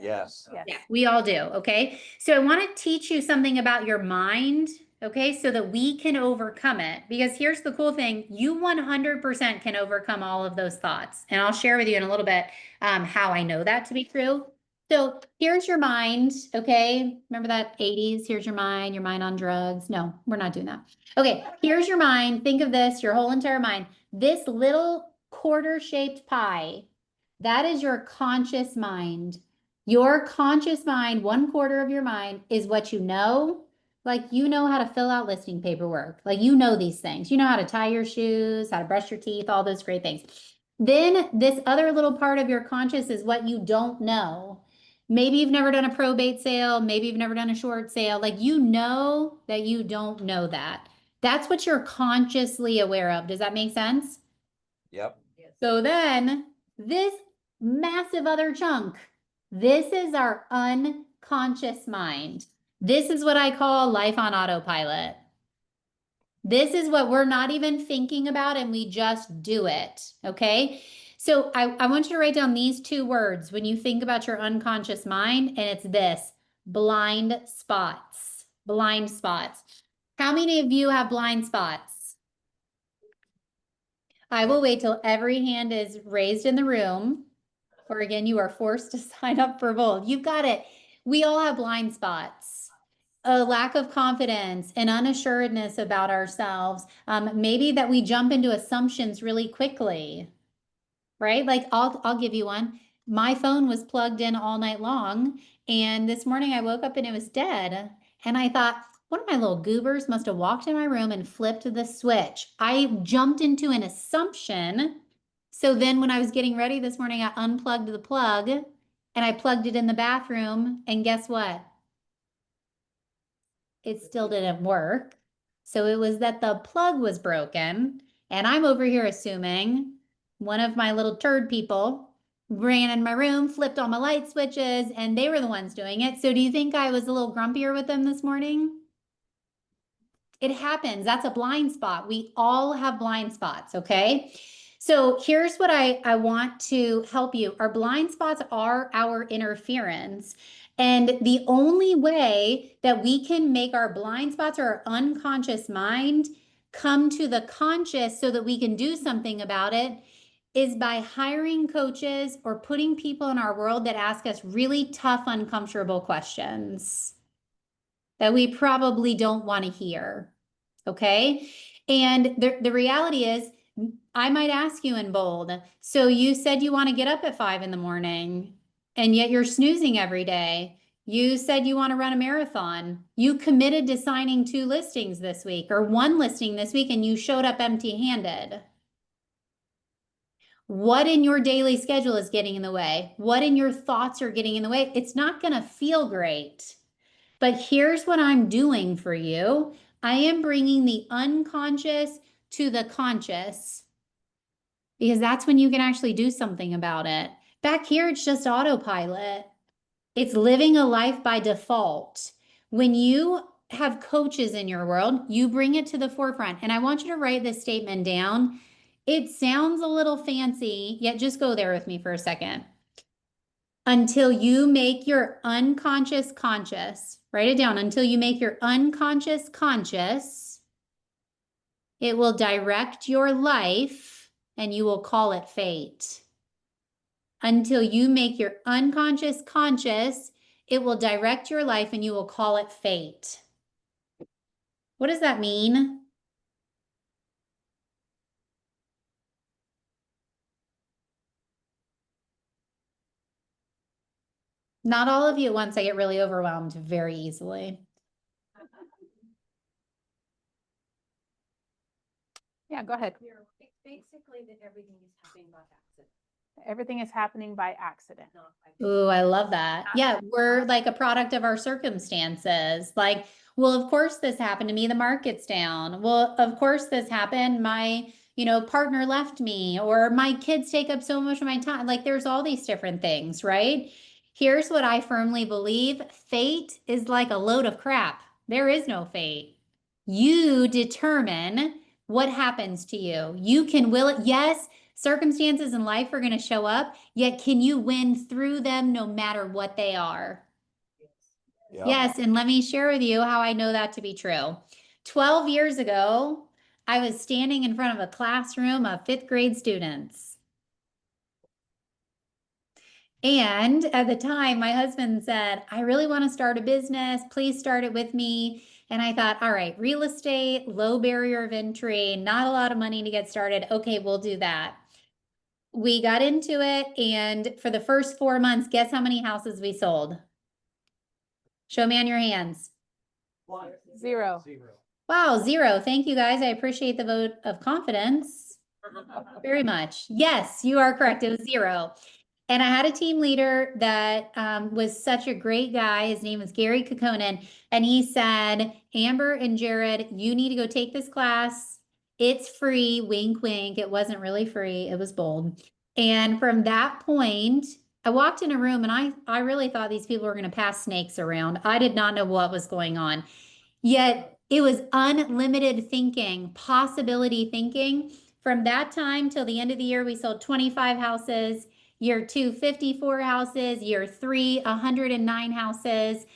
Yes. Yeah, we all do, okay? So I want to teach you something about your mind, okay, so that we can overcome it. Because here's the cool thing, you 100% can overcome all of those thoughts. And I'll share with you in a little bit how I know that to be true. So here's your mind, okay? Remember that 80s, here's your mind on drugs. No, we're not doing that. Okay, here's your mind. Think of this, your whole entire mind. This little quarter-shaped pie, that is your conscious mind. Your conscious mind, 1/4 of your mind, is what you know. Like, you know how to fill out listing paperwork. Like, you know these things. You know how to tie your shoes, how to brush your teeth, all those great things. Then this other little part of your conscious is what you don't know. Maybe you've never done a probate sale. Maybe you've never done a short sale. Like, you know that you don't know that. That's what you're consciously aware of. Does that make sense? Yep. So then this massive other chunk, this is our unconscious mind. This is what I call life on autopilot. This is what we're not even thinking about and we just do it, okay? So I want you to write down these 2 words when you think about your unconscious mind, and it's this: blind spots. Blind spots. How many of you have blind spots? I will wait till every hand is raised in the room. Or again, you are forced to sign up for both. You've got it. We all have blind spots. A lack of confidence, an unassuredness about ourselves. Maybe that we jump into assumptions really quickly, right? Like I'll give you one. My phone was plugged in all night long, and this morning I woke up and it was dead. And I thought, one of my little goobers must have walked in my room and flipped the switch. I jumped into an assumption. So then when I was getting ready this morning, I unplugged the plug and I plugged it in the bathroom, and guess what? It still didn't work. So it was that the plug was broken, and I'm over here assuming one of my little turd people ran in my room, flipped all my light switches, and they were the ones doing it. So do you think I was a little grumpier with them this morning? It happens. That's a blind spot. We all have blind spots, okay? So here's what I want to help you. Our blind spots are our interference. And the only way that we can make our blind spots or our unconscious mind come to the conscious so that we can do something about it is by hiring coaches or putting people in our world that ask us really tough, uncomfortable questions that we probably don't want to hear, okay? And the reality is, I might ask you in bold, so you said you want to get up at 5 in the morning, and yet you're snoozing every day. You said you want to run a marathon. You committed to signing 2 listings this week or 1 listing this week, and you showed up empty-handed. What in your daily schedule is getting in the way? What in your thoughts are getting in the way? It's not going to feel great. But here's what I'm doing for you. I am bringing the unconscious to the conscious, because that's when you can actually do something about it. Back here, it's just autopilot. It's living a life by default. When you have coaches in your world, you bring it to the forefront. And I want you to write this statement down. It sounds a little fancy, yet just go there with me for a second. Until you make your unconscious conscious, write it down. Until you make your unconscious conscious, it will direct your life and you will call it fate. Until you make your unconscious conscious, it will direct your life and you will call it fate. What does that mean? Not all of you at once. I get really overwhelmed very easily. Yeah, go ahead. It's basically that everything is happening by accident. Everything is happening by accident. Not by Ooh, I love that. Yeah, we're like a product of our circumstances. Like, well, of course this happened to me, the market's down. Well, of course this happened, my, partner left me, or my kids take up so much of my time. Like, there's all these different things, right? Here's what I firmly believe. Fate is like a load of crap. There is no fate. You determine what happens to you. You can will it. Yes, circumstances in life are going to show up, yet can you win through them no matter what they are? Yes, and let me share with you how I know that to be true. 12 years ago, I was standing in front of a classroom of 5th grade students. And at the time, my husband said, I really want to start a business. Please start it with me. And I thought, all right, real estate, low barrier of entry, not a lot of money to get started. Okay, we'll do that. We got into it, and for the first 4 months, guess how many houses we sold? Show me on your hands. 0. Wow, 0. Thank you, guys. I appreciate the vote of confidence very much. Yes, you are correct. It was 0. And I had a team leader that was such a great guy. His name was Gary Kokkonen. And he said, Amber and Jared, you need to go take this class. It's free, wink, wink. It wasn't really free. It was bold. And from that point, I walked in a room and I really thought these people were going to pass snakes around. I did not know what was going on. Yet it was unlimited thinking, possibility thinking. From that time till the end of the year, we sold 25 houses. Year 2, 54 houses. Year 3, 109 houses.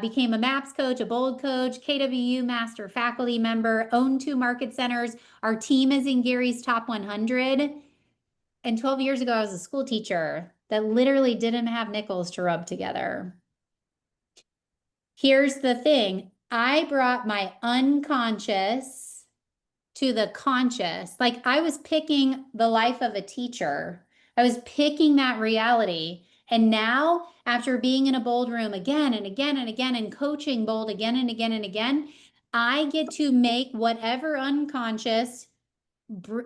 Became a MAPS coach, a BOLD coach, KWU master faculty member, owned 2 market centers. Our team is in Gary's top 100. And 12 years ago, I was a school teacher that literally didn't have nickels to rub together. Here's the thing. I brought my unconscious to the conscious. Like, I was picking the life of a teacher. I was picking that reality. And now, after being in a BOLD room again and again and again and coaching BOLD again and again and again, I get to make whatever unconscious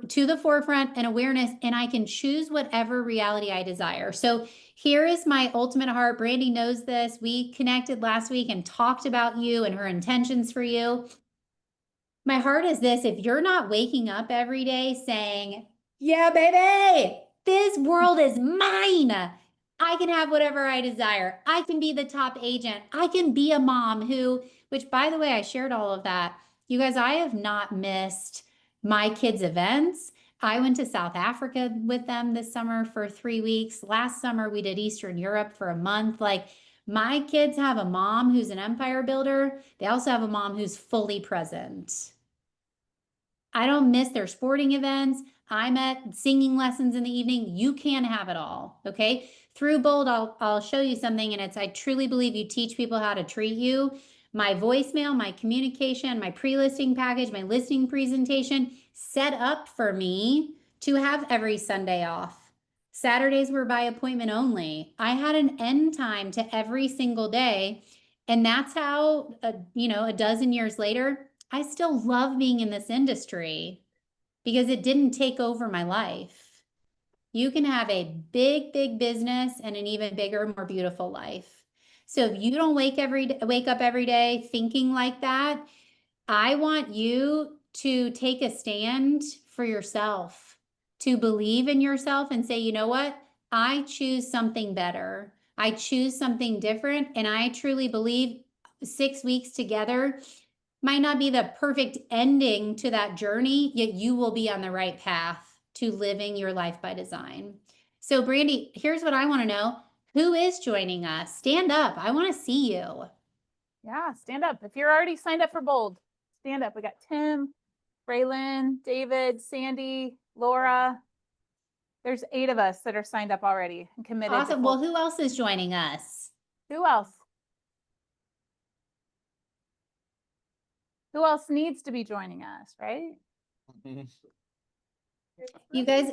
to the forefront and awareness, and I can choose whatever reality I desire. So here is my ultimate heart. Brandy knows this. We connected last week and talked about you and her intentions for you. My heart is this: if you're not waking up every day saying, yeah, baby, this world is mine. I can have whatever I desire. I can be the top agent. I can be a mom which, by the way, I shared all of that. You guys, I have not missed my kids' events. I went to South Africa with them this summer for 3 weeks. Last summer, we did Eastern Europe for a month. Like, my kids have a mom who's an empire builder. They also have a mom who's fully present. I don't miss their sporting events. I'm at singing lessons in the evening. You can have it all, okay? Through BOLD, I'll show you something, and I truly believe you teach people how to treat you. My voicemail, my communication, my pre-listing package, my listing presentation set up for me to have every Sunday off. Saturdays were by appointment only. I had an end time to every single day. And that's how, a dozen years later, I still love being in this industry because it didn't take over my life. You can have a big, big business and an even bigger, more beautiful life. So if you don't wake up every day thinking like that, I want you to take a stand for yourself, to believe in yourself and say, you know what? I choose something better. I choose something different. And I truly believe 6 weeks together might not be the perfect ending to that journey, yet you will be on the right path to living your life by design. So Brandy, here's what I want to know. Who is joining us? Stand up. I want to see you. Yeah, stand up. If you're already signed up for BOLD, stand up. We got Tim, Braylon, David, Sandy, Laura. There's 8 of us that are signed up already and committed. Awesome. Well, who else is joining us? Who else? Who else needs to be joining us, right? You guys,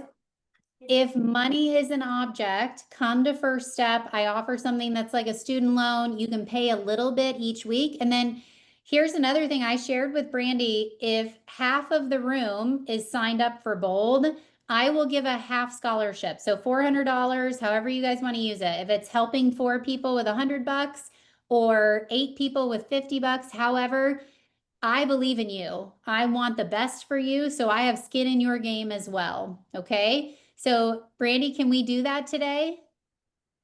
If money is an object, come to First Step. I offer something that's like a student loan. You can pay a little bit each week. And then here's another thing I shared with Brandy. If half of the room is signed up for Bold, I will give a half scholarship. So $400, however you guys want to use it. If it's helping 4 people with $100 or 8 people with $50, however, I believe in you. I want the best for you. So I have skin in your game as well. Okay. So Brandy, can we do that today?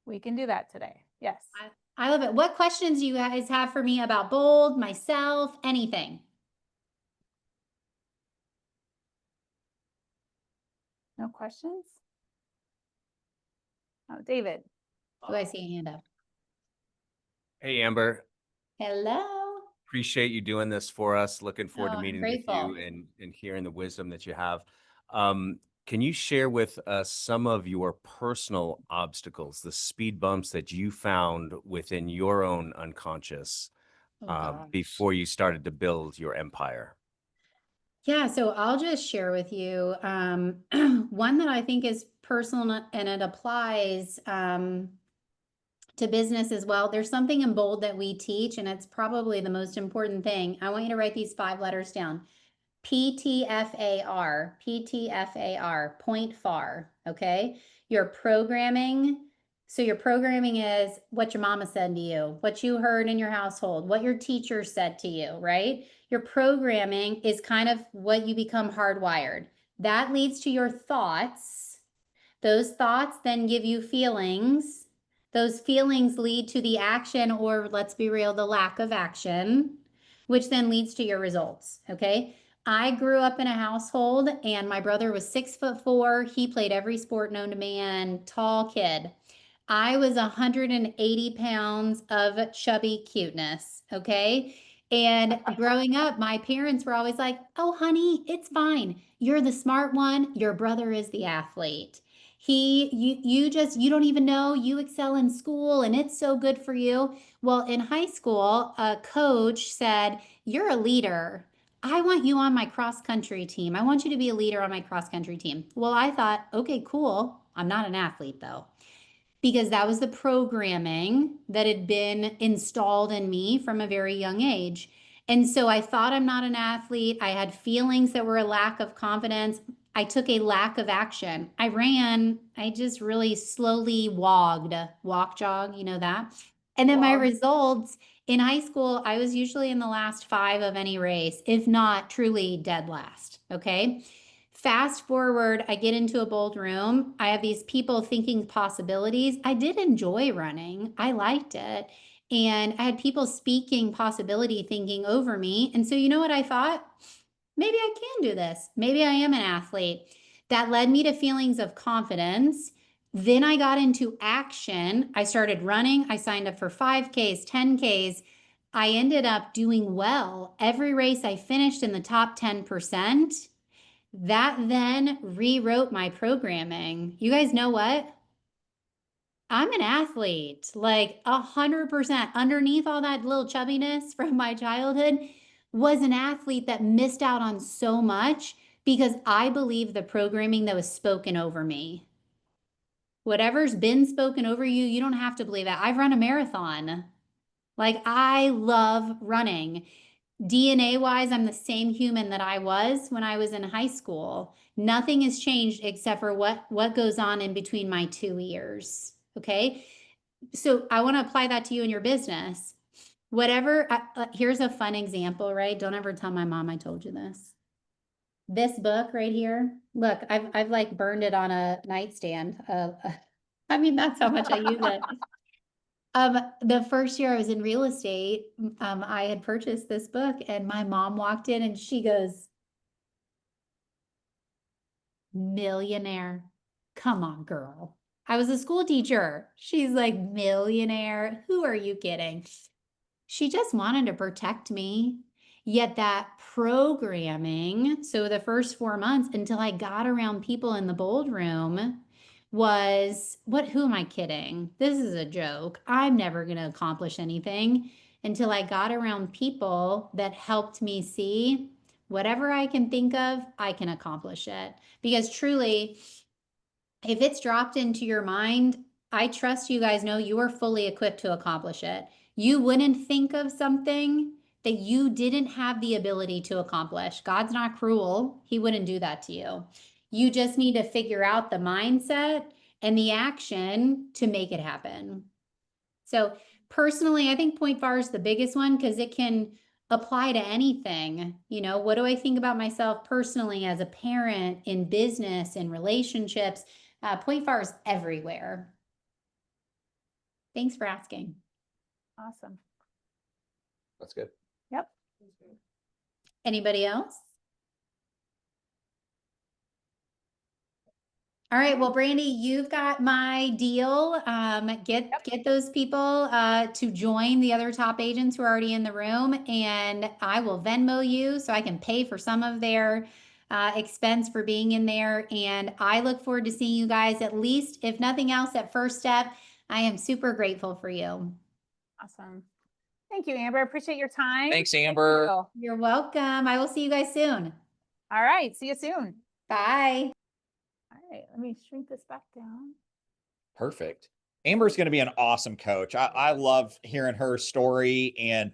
We can do that today. Yes. I love it. What questions do you guys have for me about Bold, myself, anything? No questions? Oh, David. Oh, I see a hand up. Hey, Amber. Hello. Appreciate you doing this for us. Looking forward Oh, to I'm meeting grateful. with you and hearing the wisdom that you have. Can you share with us some of your personal obstacles, the speed bumps that you found within your own unconscious before you started to build your empire? Yeah, so I'll just share with you one that I think is personal and it applies to business as well. There's something in Bold that we teach, and it's probably the most important thing. I want you to write these 5 letters down. PTFAR, PTFAR, point FAR, okay? Your programming. So your programming is what your mama said to you, what you heard in your household, what your teacher said to you, right? Your programming is kind of what you become hardwired. That leads to your thoughts. Those thoughts then give you feelings. Those feelings lead to the action, or let's be real, the lack of action, which then leads to your results, okay? I grew up in a household and my brother was 6'4". He played every sport known to man, tall kid. I was 180 pounds of chubby cuteness, okay? And growing up, my parents were always like, oh, honey, it's fine. You're the smart one. Your brother is the athlete. You don't even know, you excel in school and it's so good for you. Well, in high school, a coach said, you're a leader. I want you on my cross country team. I want you to be a leader on my cross country team. Well, I thought, okay, cool. I'm not an athlete though, because that was the programming that had been installed in me from a very young age. And so I thought I'm not an athlete. I had feelings that were a lack of confidence. I took a lack of action. I ran, I just really slowly walk, jog, you know that. And then my results in high school, I was usually in the last 5 of any race, if not truly dead last, okay? Fast forward, I get into a Bold room. I have these people thinking possibilities. I did enjoy running. I liked it. And I had people speaking possibility thinking over me. And so you know what I thought? Maybe I can do this. Maybe I am an athlete. That led me to feelings of confidence. Then I got into action. I started running. I signed up for 5Ks, 10Ks. I ended up doing well. Every race I finished in the top 10%. That then rewrote my programming. You guys know what? I'm an athlete, like 100%. Underneath all that little chubbiness from my childhood was an athlete that missed out on so much because I believe the programming that was spoken over me. Whatever's been spoken over you, you don't have to believe it. I've run a marathon. Like, I love running. DNA wise, I'm the same human that I was when I was in high school. Nothing has changed except for what goes on in between my 2 ears. Okay. So I want to apply that to you in your business. Here's a fun example, right? Don't ever tell my mom I told you this. This book right here. Look, I've like burned it on a nightstand. I mean, that's how much I use it. The first year I was in real estate, I had purchased this book and my mom walked in and she goes, millionaire. Come on, girl. I was a school teacher. She's like, millionaire. Who are you kidding? She just wanted to protect me. Yet that programming, so the first 4 months until I got around people in the Bold room was, who am I kidding? This is a joke. I'm never going to accomplish anything until I got around people that helped me see whatever I can think of, I can accomplish it. Because truly, if it's dropped into your mind, I trust you guys know you are fully equipped to accomplish it. You wouldn't think of something that you didn't have the ability to accomplish. God's not cruel. He wouldn't do that to you. You just need to figure out the mindset and the action to make it happen. So personally, I think Point Bar is the biggest one because it can apply to anything. You know, what do I think about myself personally as a parent, in business, in relationships? Point Bar is everywhere. Thanks for asking. Awesome. That's good. Yep. Anybody else? All right, well, Brandy, you've got my deal. Get those people to join the other top agents who are already in the room, and I will Venmo you so I can pay for some of their expense for being in there. And I look forward to seeing you guys, at least, if nothing else, at First Step. I am super grateful for you. Awesome. Thank you, Amber. I appreciate your time. Thanks, Amber. Thank you. You're welcome. I will see you guys soon. All right. See you soon. Bye. All right. Let me shrink this back down. Perfect. Amber's going to be an awesome coach. I love hearing her story, and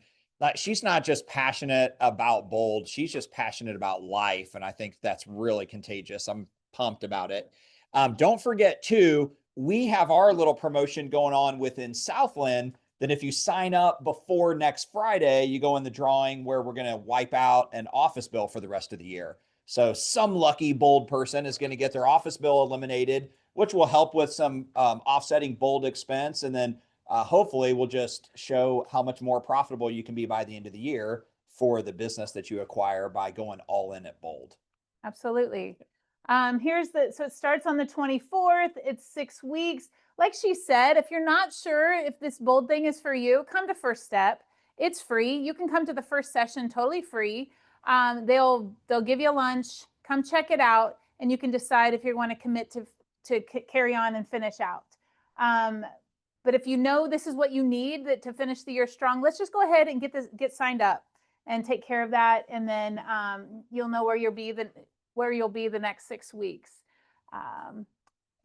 she's not just passionate about Bold. She's just passionate about life. And I think that's really contagious. I'm pumped about it. Don't forget too, we have our little promotion going on within Southland that if you sign up before next Friday, you go in the drawing where we're going to wipe out an office bill for the rest of the year. So some lucky Bold person is going to get their office bill eliminated, which will help with some offsetting Bold expense. And then hopefully we'll just show how much more profitable you can be by the end of the year for the business that you acquire by going all in at Bold. Absolutely. So it starts on the 24th. It's 6 weeks. Like she said, if you're not sure if this Bold thing is for you, come to First Step. It's free. You can come to the first session totally free. They'll give you lunch, come check it out, and you can decide if you want to commit to carry on and finish out. But if you know this is what you need to finish the year strong, let's just go ahead and get signed up and take care of that. And then you'll know where you'll be the next 6 weeks.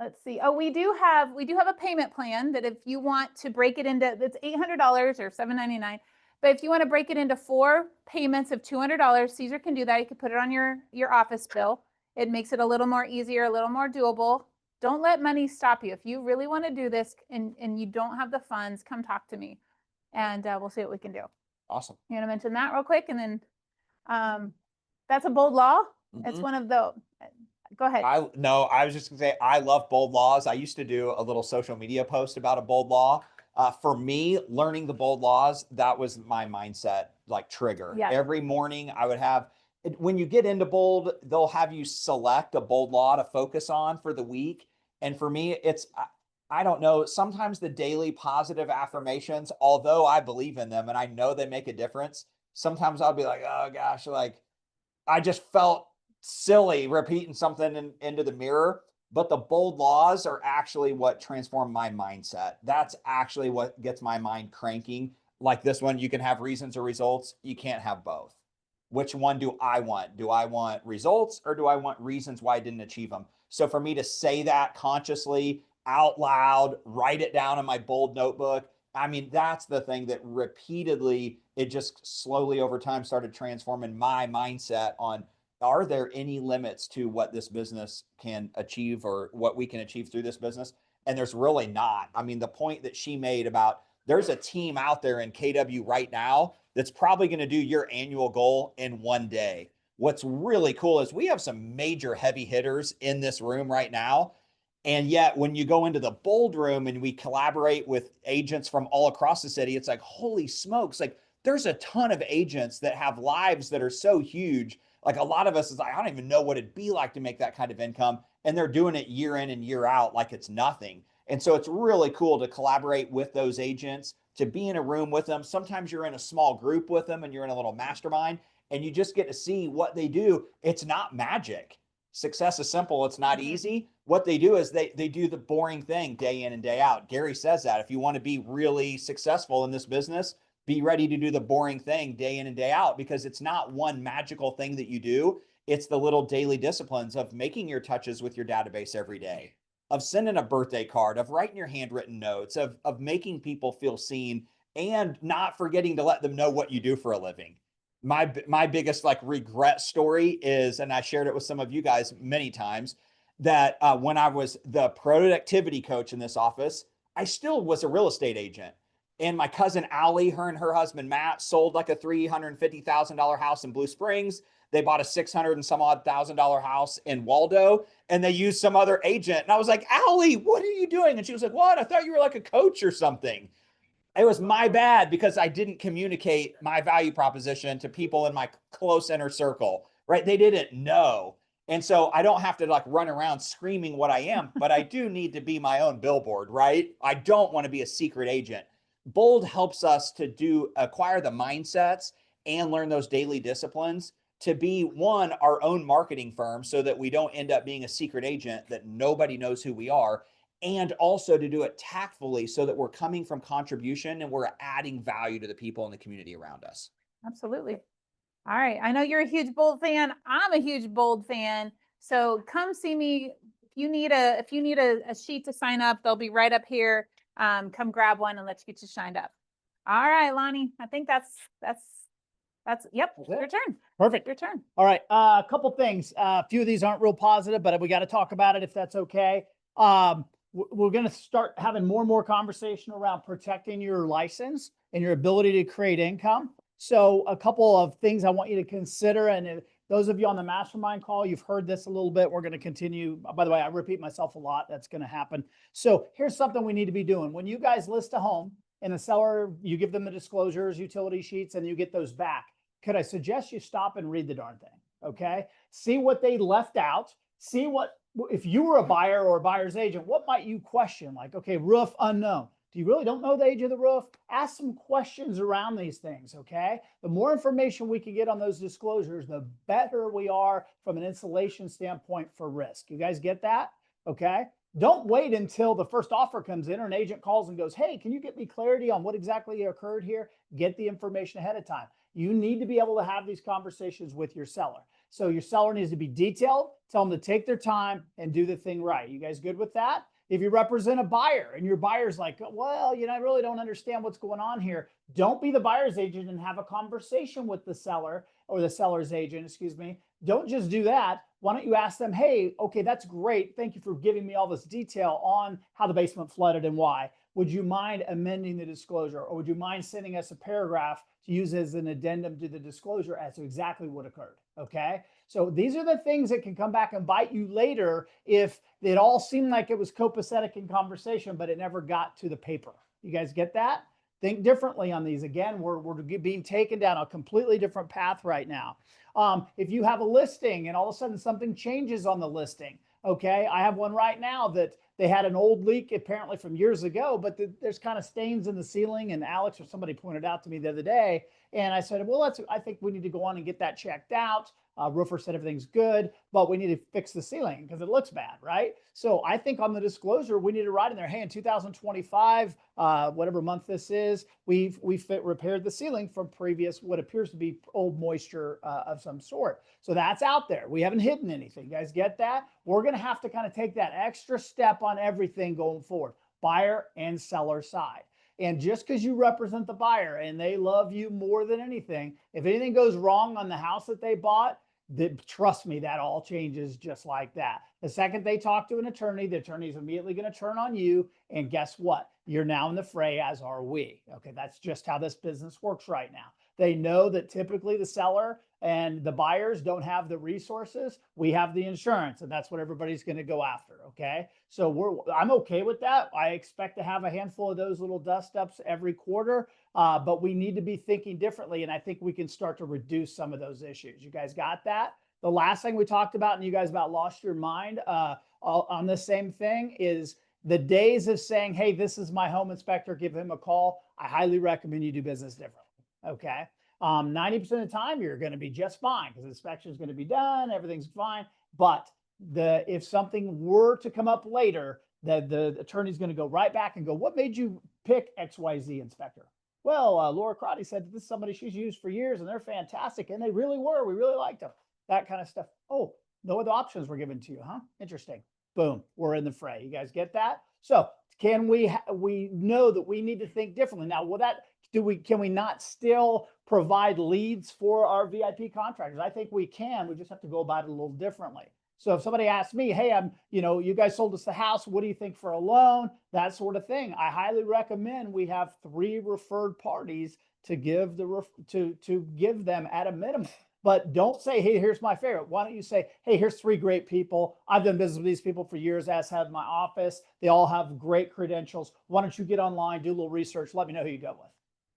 Let's see. Oh, we do have a payment plan that if you want to break it into, it's $800 or $799. But if you want to break it into 4 payments of $200, Caesar can do that. You can put it on your office bill. It makes it a little more easier, a little more doable. Don't let money stop you. If you really want to do this and you don't have the funds, come talk to me and we'll see what we can do. Awesome. You want to mention that real quick? And then that's a Bold law. It's one of the, go ahead. I was just gonna say, I love Bold laws. I used to do a little social media post about a Bold law. For me, learning the Bold laws, that was my mindset, like trigger. Yeah. Every morning I would have, when you get into Bold, they'll have you select a Bold law to focus on for the week. And for me, it's, I don't know, sometimes the daily positive affirmations, although I believe in them and I know they make a difference, sometimes I'll be like, oh gosh, like I just felt silly repeating something into the mirror. But the Bold laws are actually what transform my mindset. That's actually what gets my mind cranking. Like this one, you can have reasons or results. You can't have both. Which one do I want? Do I want results or do I want reasons why I didn't achieve them? So for me to say that consciously out loud, write it down in my Bold notebook. I mean, that's the thing that repeatedly, it just slowly over time started transforming my mindset on, are there any limits to what this business can achieve or what we can achieve through this business? And there's really not. I mean, the point that she made about there's a team out there in KW right now that's probably going to do your annual goal in one day. What's really cool is we have some major heavy hitters in this room right now. And yet when you go into the Bold room and we collaborate with agents from all across the city, it's like, holy smokes, like there's a ton of agents that have lives that are so huge. Like a lot of us is like, I don't even know what it'd be like to make that kind of income. And they're doing it year in and year out like it's nothing. And so it's really cool to collaborate with those agents, to be in a room with them. Sometimes you're in a small group with them and you're in a little mastermind and you just get to see what they do. It's not magic. Success is simple. It's not easy. What they do is they do the boring thing day in and day out. Gary says that if you want to be really successful in this business, be ready to do the boring thing day in and day out, because it's not one magical thing that you do. It's the little daily disciplines of making your touches with your database every day, of sending a birthday card, of writing your handwritten notes, of making people feel seen, and not forgetting to let them know what you do for a living. My biggest like regret story is, and I shared it with some of you guys many times, that when I was the productivity coach in this office, I still was a real estate agent. And my cousin Allie, her and her husband Matt, sold like a $350,000 house in Blue Springs. They bought a 600 and some odd $1,000 house in Waldo, and they used some other agent. And I was like, Allie, what are you doing? And she was like, what? I thought you were like a coach or something. It was my bad because I didn't communicate my value proposition to people in my close inner circle, right? They didn't know. And so I don't have to like run around screaming what I am, but I do need to be my own billboard, right? I don't want to be a secret agent. Bold helps us to acquire the mindsets and learn those daily disciplines to be one, our own marketing firm, so that we don't end up being a secret agent that nobody knows who we are. And also to do it tactfully so that we're coming from contribution and we're adding value to the people in the community around us. Absolutely. All right. I know you're a huge Bold fan. I'm a huge Bold fan. So come see me. If you need a sheet to sign up, they'll be right up here. Come grab one and let's get you signed up. All right, Lonnie. I think that's yep, your turn. Perfect. Your turn. All right. A couple things. A few of these aren't real positive, but we got to talk about it if that's okay. We're going to start having more and more conversation around protecting your license and your ability to create income. So a couple of things I want you to consider. And those of you on the mastermind call, you've heard this a little bit. We're going to continue. By the way, I repeat myself a lot. That's going to happen. So here's something we need to be doing. When you guys list a home and the seller, you give them the disclosures, utility sheets, and you get those back. Could I suggest you stop and read the darn thing? Okay. See what they left out. See what, if you were a buyer or a buyer's agent, what might you question? Like, okay, roof unknown. Do you really don't know the age of the roof? Ask some questions around these things, okay? The more information we can get on those disclosures, the better we are from an insulation standpoint for risk. You guys get that? Okay? Don't wait until the first offer comes in or an agent calls and goes, hey, can you get me clarity on what exactly occurred here? Get the information ahead of time. You need to be able to have these conversations with your seller. So your seller needs to be detailed, tell them to take their time and do the thing right. You guys good with that? If you represent a buyer and your buyer's like, well, I really don't understand what's going on here. Don't be the buyer's agent and have a conversation with the seller or the seller's agent, excuse me. Don't just do that. Why don't you ask them, hey, okay, that's great. Thank you for giving me all this detail on how the basement flooded and why. Would you mind amending the disclosure, or would you mind sending us a paragraph to use as an addendum to the disclosure as to exactly what occurred? Okay. So these are the things that can come back and bite you later if it all seemed like it was copacetic in conversation, but it never got to the paper. You guys get that? Think differently on these. Again, we're being taken down a completely different path right now. If you have a listing and all of a sudden something changes on the listing, okay, I have one right now that they had an old leak apparently from years ago, but there's kind of stains in the ceiling, and Alex or somebody pointed out to me the other day, and I said, well, I think we need to go on and get that checked out. Roofer said everything's good, but we need to fix the ceiling because it looks bad, right? So I think on the disclosure, we need to write in there, hey, in 2025, whatever month this is, we repaired the ceiling from previous, what appears to be old moisture of some sort. So that's out there. We haven't hidden anything. You guys get that? We're going to have to kind of take that extra step on everything going forward, buyer and seller side. And just because you represent the buyer and they love you more than anything, if anything goes wrong on the house that they bought, trust me, that all changes just like that. The second they talk to an attorney, the attorney is immediately going to turn on you. And guess what? You're now in the fray, as are we. Okay, that's just how this business works right now. They know that typically the seller and the buyers don't have the resources. We have the insurance, and that's what everybody's going to go after. Okay, so I'm okay with that. I expect to have a handful of those little dust ups every quarter, but we need to be thinking differently, and I think we can start to reduce some of those issues. You guys got that? The last thing we talked about, and you guys about lost your mind on the same thing, is the days of saying, hey, this is my home inspector, give him a call. I highly recommend you do business differently. Okay. 90% of the time, you're going to be just fine because the inspection is going to be done. Everything's fine. But if something were to come up later, the attorney's going to go right back and go, what made you pick XYZ inspector? Well, Laura Crotty said this is somebody she's used for years and they're fantastic. And they really were. We really liked them. That kind of stuff. Oh, no other options were given to you, huh? Interesting. boom, we're in the fray. You guys get that? So can we know that we need to think differently. Now, will that, can we not still provide leads for our VIP contractors? I think we can. We just have to go about it a little differently. So if somebody asks me, hey, you guys sold us the house, what do you think for a loan? That sort of thing. I highly recommend we have 3 referred parties to give to give them at a minimum. But don't say, hey, here's my favorite. Why don't you say, hey, here's 3 great people. I've done business with these people for years, as have my office. They all have great credentials. Why don't you get online, do a little research, let me know who you go with.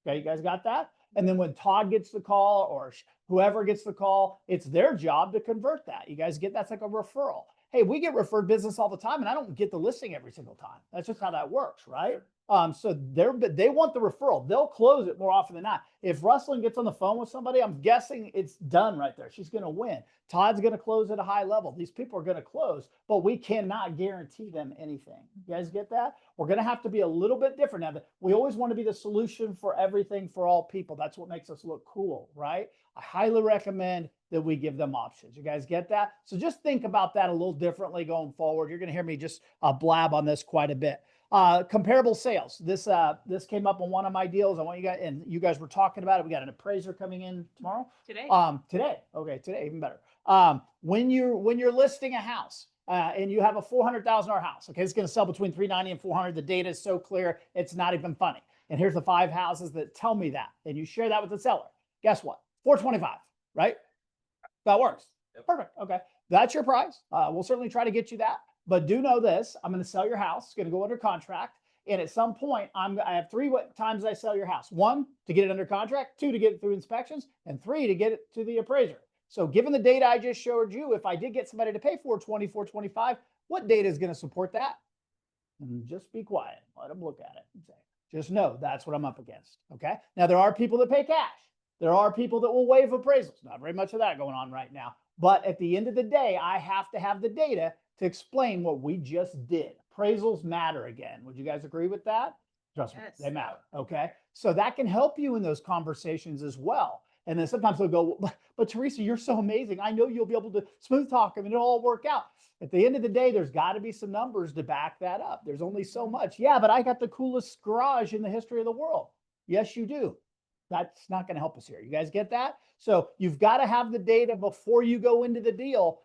Okay, you guys got that? And then when Todd gets the call or whoever gets the call, it's their job to convert that. You guys get, that's like a referral. Hey, we get referred business all the time and I don't get the listing every single time. That's just how that works, right? So they want the referral. They'll close it more often than not. If Rustlin gets on the phone with somebody, I'm guessing it's done right there. She's going to win. Todd's going to close at a high level. These people are going to close, but we cannot guarantee them anything. You guys get that? We're going to have to be a little bit different. Now, we always want to be the solution for everything for all people. That's what makes us look cool, right? I highly recommend that we give them options. You guys get that? So just think about that a little differently going forward. You're going to hear me just blab on this quite a bit. Comparable sales. This came up on one of my deals. I want you guys, and you guys were talking about it. We got an appraiser coming in tomorrow. Today. Today. Okay, today, even better. When you're listing a house and you have a $400,000 house, okay, it's going to sell between $390 and $400. The data is so clear, it's not even funny. And here's the 5 houses that tell me that, and you share that with the seller. Guess what? $425, right? That works. Yep. Perfect. Okay, that's your price. We'll certainly try to get you that. But do know this, I'm going to sell your house. It's going to go under contract. And at some point, I have 3 times I sell your house. 1, to get it under contract. 2, to get it through inspections. And 3, to get it to the appraiser. So given the data I just showed you, if I did get somebody to pay $420, $425, what data is going to support that? And just be quiet. Let them look at it and say, just know that's what I'm up against. Okay. Now, there are people that pay cash. There are people that will waive appraisals. Not very much of that going on right now. But at the end of the day, I have to have the data to explain what we just did. Appraisals matter again. Would you guys agree with that? Trust me, they matter. Okay. So that can help you in those conversations as well. And then sometimes they'll go, but Teresa, you're so amazing. I know you'll be able to smooth talk them and it'll all work out. At the end of the day, there's got to be some numbers to back that up. There's only so much. Yeah, but I got the coolest garage in the history of the world. Yes, you do. That's not going to help us here. You guys get that? So you've got to have the data before you go into the deal.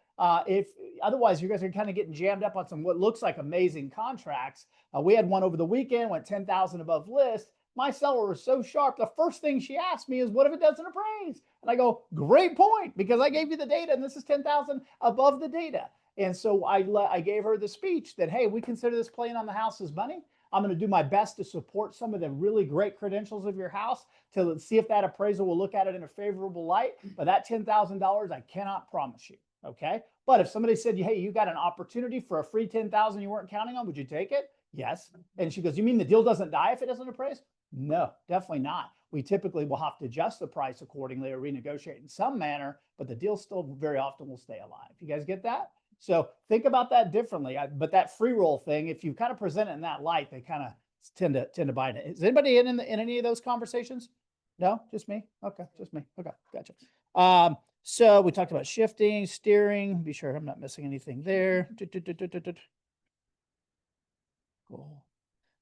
If otherwise, you guys are kind of getting jammed up on some what looks like amazing contracts. We had one over the weekend, went 10,000 above list. My seller was so sharp. The first thing she asked me is, what if it doesn't appraise? And I go, great point, because I gave you the data and this is 10,000 above the data. And so I gave her the speech that, hey, we consider this playing on the house's money. I'm going to do my best to support some of the really great credentials of your house to see if that appraisal will look at it in a favorable light. But that $10,000, I cannot promise you. Okay. But if somebody said, hey, you got an opportunity for a free 10,000 you weren't counting on, would you take it? Yes. And she goes, you mean the deal doesn't die if it doesn't appraise? No, definitely not. We typically will have to adjust the price accordingly or renegotiate in some manner, but the deal still very often will stay alive. You guys get that? So think about that differently. But that free roll thing, if you kind of present it in that light, they kind of tend to buy it. Is anybody in any of those conversations? No, just me. Okay, just me. Okay, gotcha. So we talked about shifting, steering. Be sure I'm not missing anything there. Cool.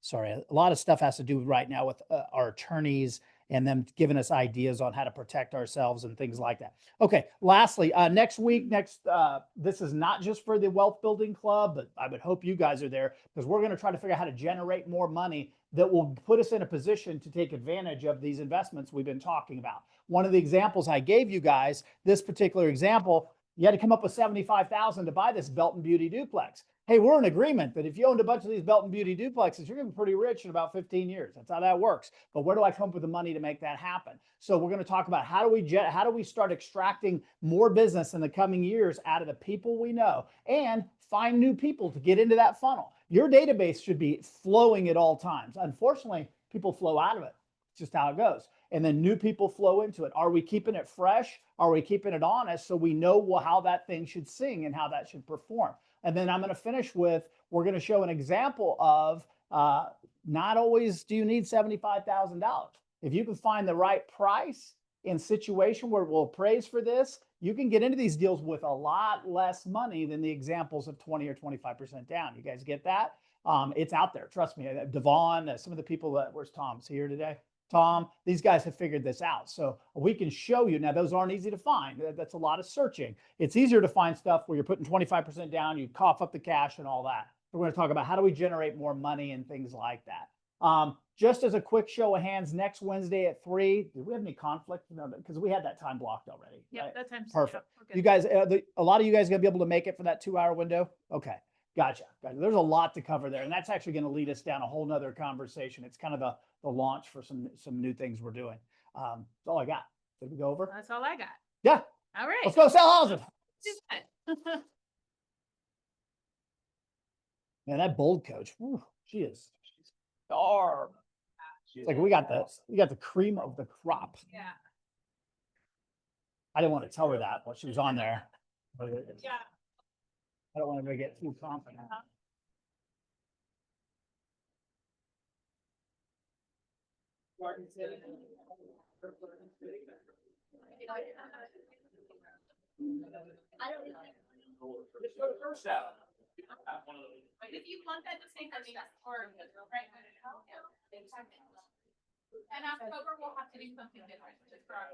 Sorry, a lot of stuff has to do right now with our attorneys and them giving us ideas on how to protect ourselves and things like that. Okay, lastly, next week, this is not just for the Wealth Building Club, but I would hope you guys are there because we're going to try to figure out how to generate more money that will put us in a position to take advantage of these investments we've been talking about. One of the examples I gave you guys, this particular example, you had to come up with $75,000 to buy this Belton Beauty duplex. Hey, we're in agreement that if you owned a bunch of these Belton Beauty duplexes, you're going to be pretty rich in about 15 years. That's how that works. But where do I come up with the money to make that happen? So we're going to talk about how do we start extracting more business in the coming years out of the people we know and find new people to get into that funnel. Your database should be flowing at all times. Unfortunately, people flow out of it. It's just how it goes. And then new people flow into it. Are we keeping it fresh? Are we keeping it honest so we know how that thing should sing and how that should perform? And then I'm going to finish with, we're going to show an example of not always do you need $75,000. If you can find the right price in situation where we'll appraise for this, you can get into these deals with a lot less money than the examples of 20 or 25% down. You guys get that? It's out there. Trust me. Devon, some of the people that, where's Tom's here today? Tom, these guys have figured this out. So we can show you. Now, those aren't easy to find. That's a lot of searching. It's easier to find stuff where you're putting 25% down, you cough up the cash and all that. We're going to talk about how do we generate more money and things like that. Just as a quick show of hands, next Wednesday at 3, do we have any conflict? No, because we had that time blocked already. Yep, right? that time's. Perfect. yep, we're good. You guys, a lot of you guys gonna be able to make it for that 2-hour window? Okay, gotcha. There's a lot to cover there, and that's actually gonna lead us down a whole nother conversation. It's kind of the launch for some new things we're doing. That's all I got. Did we go over? That's all I got. Yeah, All right. let's go sell houses. Do that. Man, that bold coach, whew, she's sharp. It's like we got the cream of the crop. Yeah. I didn't want to tell her that while she was on there. But Yeah. I don't want to get too confident. Just go to first out. If you want that to stay for me, or right. And October, we'll have to do something different, just for our.